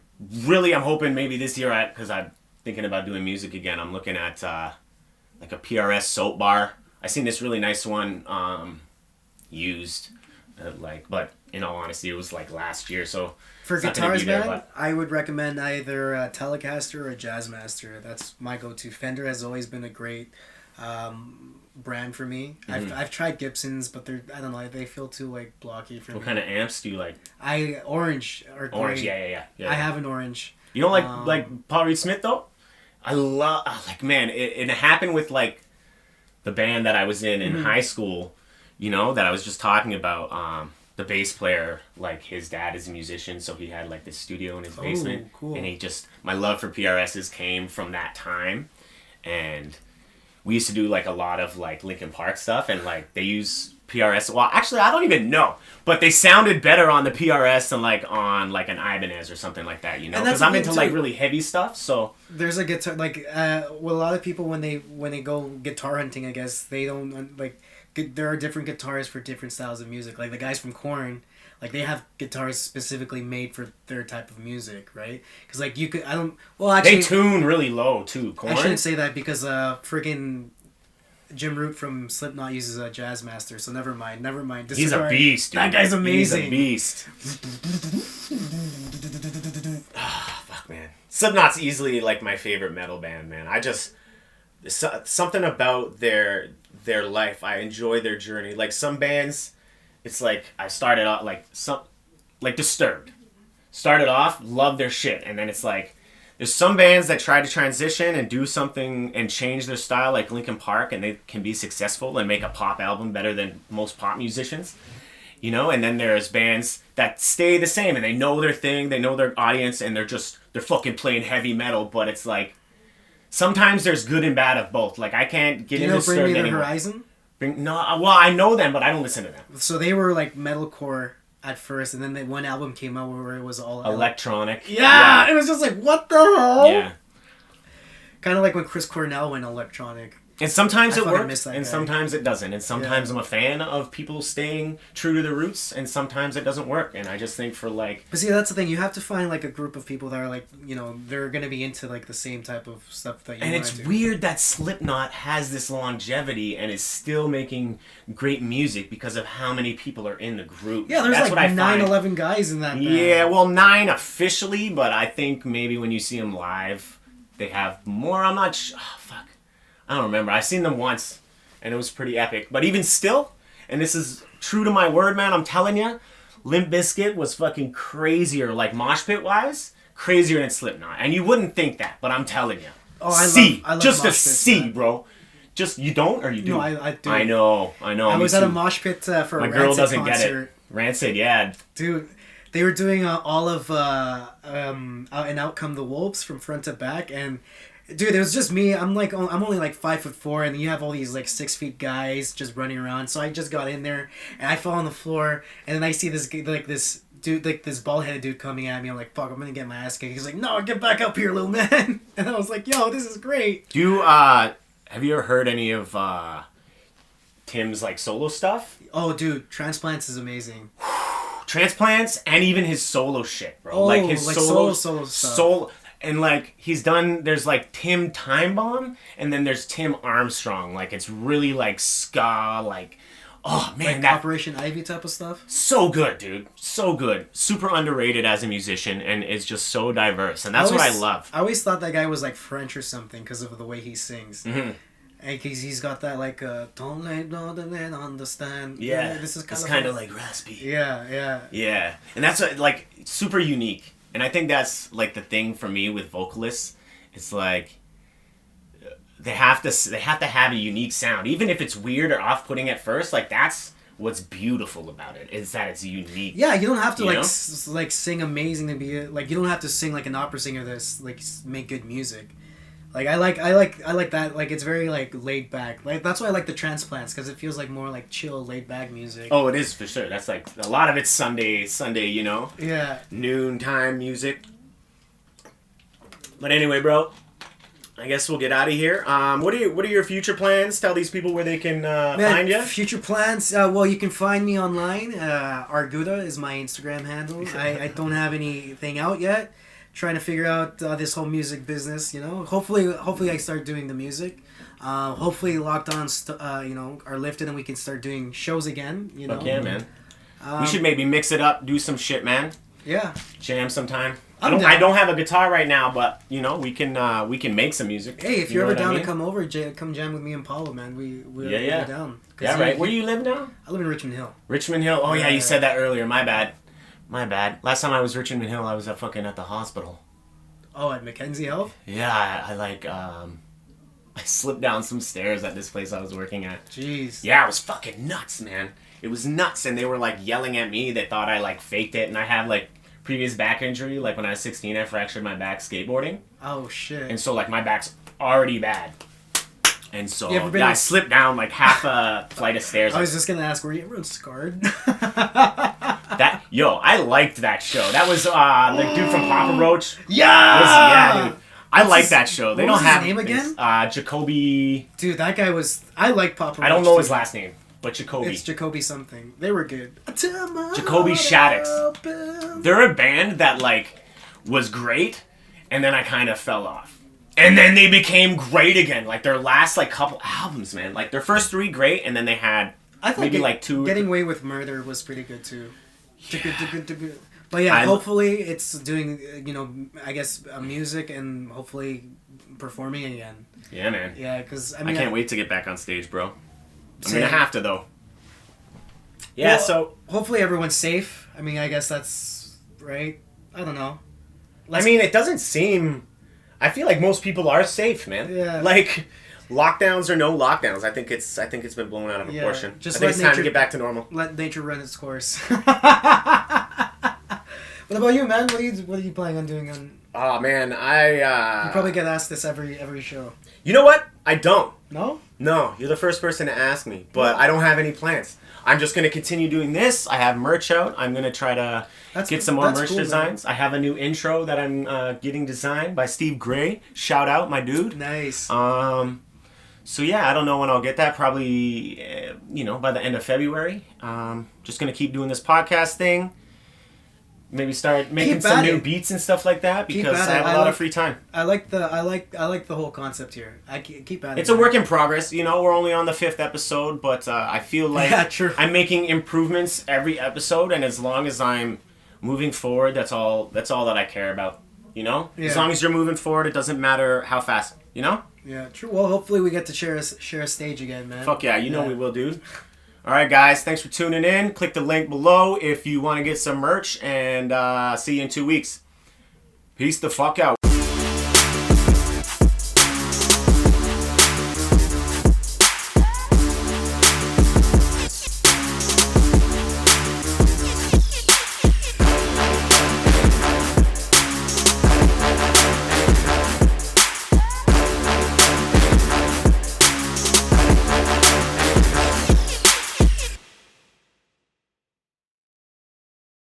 really I'm hoping maybe this year, because I'm thinking about doing music again, I'm looking at like a PRS soap bar. I seen this really nice one used, but in all honesty, it was like last year, so for guitars, man, I would recommend either a Telecaster or a Jazzmaster. That's my go-to. Fender has always been a great brand for me. Mm-hmm. I've tried Gibsons, but I don't know, they feel too like blocky for me. What kind of amps do you like? Orange or gray. Orange, yeah. I have an orange. You don't like Paul Reed Smith though? I love man, it happened with like the band that I was in high school, you know, that I was just talking about. The bass player, like his dad is a musician, so he had like this studio in his basement. Cool. And my love for PRSs came from that time, and we used to do like a lot of like Linkin Park stuff, and like they use PRS. Well, actually, I don't even know, but they sounded better on the PRS than like on like an Ibanez or something like that, you know, because I'm into like really heavy stuff. So there's a guitar like well, a lot of people when they go guitar hunting, I guess they don't like. There are different guitars for different styles of music. Like the guys from Korn, like they have guitars specifically made for their type of music, right? Because like actually, they tune really low too. Korn? I shouldn't say that because friggin' Jim Root from Slipknot uses a Jazzmaster, so never mind. He's a beast, dude. That guy's amazing. He's a beast. Fuck, man. Slipknot's easily like my favorite metal band, man. Something about their life, I enjoy their journey. Like some bands, it's like I started off like Disturbed. Started off, love their shit, and then it's like there's some bands that try to transition and do something and change their style, like Linkin Park, and they can be successful and make a pop album better than most pop musicians, you know. And then there's bands that stay the same and they know their thing, they know their audience, and they're fucking playing heavy metal, but it's like sometimes there's good and bad of both. Like I can't get into Bring Me the Horizon? Well, I know them, but I don't listen to them. So they were like metalcore at first, and then one album came out where it was all electronic. Yeah, it was just like, what the hell? Yeah. Kind of like when Chris Cornell went electronic. And sometimes it works, and sometimes it doesn't. And sometimes I'm a fan of people staying true to their roots, and sometimes it doesn't work. And I just think for like... But see, that's the thing. You have to find like a group of people that are like, you know, they're going to be into like the same type of stuff that you And it's weird that Slipknot has this longevity and is still making great music because of how many people are in the group. Yeah, there's like 11 guys in that band. Yeah, well, 9 officially, but I think maybe when you see them live, they have more. I'm not sure. Oh, fuck. I don't remember. I've seen them once, and it was pretty epic. But even still, and this is true to my word, man, I'm telling you, Limp Bizkit was fucking crazier, like mosh pit-wise, crazier than Slipknot. And you wouldn't think that, but I'm telling you. Oh, I love just mosh a pits, C, man. Bro. Just, you don't, or you do? No, I do. I know. I was at a mosh pit for my a girl Rancid doesn't concert. get it. Rancid, yeah. Dude, they were doing all of and Out Come the Wolves from front to back, and dude, it was just me. I'm only like 5'4", and you have all these like 6 feet guys just running around. So I just got in there, and I fell on the floor, and then I see this dude, like this bald headed dude coming at me. I'm like, fuck, I'm gonna get my ass kicked. He's like, no, get back up here, little man. And I was like, yo, this is great. Do you have you ever heard any of Tim's like solo stuff? Oh, dude, Transplants is amazing. Transplants and even his solo shit, bro. Oh, like his solo stuff. And like he's done, there's like Tim Time Bomb, and then there's Tim Armstrong. Like it's really like ska, like, oh man, like that Operation Ivy type of stuff. So good, dude. So good. Super underrated as a musician, and is just so diverse, and that's what I love. I always thought that guy was like French or something because of the way he sings. Mm-hmm. And he's got that like don't let no man understand. Yeah, this is kind of like raspy. Yeah, and that's what, like super unique. And I think that's like the thing for me with vocalists. It's like they have to have a unique sound, even if it's weird or off-putting at first. Like that's what's beautiful about it is that it's unique. Yeah, you don't have to You like know? like sing amazing to be like you don't have to sing like an opera singer that's like make good music. Like I like that, like it's very like laid back. Like that's why I like the Transplants, because it feels like more like chill, laid back music. Oh, it is for sure. That's like a lot of it's Sunday, you know, Yeah. noontime music. But anyway, bro, I guess we'll get out of here. What are your future plans? Tell these people where they can find you. Future plans. Well, you can find me online. Argueta is my Instagram handle. I don't have anything out yet. Trying to figure out this whole music business. You know, hopefully I start doing the music. Hopefully lockdowns are lifted and we can start doing shows again. You know. Fuck yeah, man. We should maybe mix it up, do some shit, man. Yeah. Jam sometime. I'm down. I don't have a guitar right now, but you know we can make some music. Hey, if You you're know ever what I down mean? to come over, come jam with me and Paulo, man. We're down. Yeah, right. Where do you live now? I live in Richmond Hill. Richmond Hill. Oh yeah, you said that earlier. My bad. Last time I was Richmond Hill, I was at the hospital. Oh, at Mackenzie Health? Yeah, I slipped down some stairs at this place I was working at. Jeez. Yeah, it was fucking nuts, man. It was nuts, and they were like yelling at me. They thought I like faked it, and I have like previous back injury. Like when I was 16, I fractured my back skateboarding. Oh shit. And so like my back's already bad. And so I slipped down like half a flight of stairs. I was just gonna ask, were you ever scarred? I liked that show. That was the dude from Papa Roach. Yeah. Dude. I like that show. They what don't was his have name again? Jacoby. Dude, that guy was. I like Papa Roach. I don't know his too. last name, but Jacoby. It's Jacoby something. They were good. Jacoby Shaddix. They're a band that like was great, and then I kind of fell off. And then they became great again. Like their last like couple albums, man. Like their first 3 great, and then they had maybe like 2. Getting Away with Murder was pretty good too. Yeah. But yeah, hopefully it's doing I guess music and hopefully performing again. Yeah, man. Yeah, because I can't wait to get back on stage, bro. I'm gonna have to though. Yeah, so hopefully everyone's safe. I mean, I guess that's right. I don't know. It doesn't seem. I feel like most people are safe, man. Yeah. Like lockdowns or no lockdowns, I think it's been blown out of proportion. Just I think it's time to get back to normal. Let nature run its course. What about you, man? What are you planning on doing on? Oh man, You probably get asked this every show. You know what? I don't. No? No, you're the first person to ask me, but I don't have any plans. I'm just gonna continue doing this. I have merch out. I'm gonna try to get some more merch designs. Man. I have a new intro that I'm getting designed by Steve Gray. Shout out, my dude. Nice. So yeah, I don't know when I'll get that. Probably, by the end of February. Just gonna keep doing this podcast thing. Maybe start making some new beats and stuff like that because I have a lot of free time. I like the whole concept here. I keep at it. It's a work in progress. We're only on the 5th episode, but I feel like I'm making improvements every episode, and as long as I'm moving forward, that's all that I care about. Yeah. As long as you're moving forward, it doesn't matter how fast. Yeah, true. Well, hopefully we get to share a stage again, man. Fuck yeah, we will, dude. All right, guys. Thanks for tuning in. Click the link below if you want to get some merch, and see you in 2 weeks. Peace the fuck out.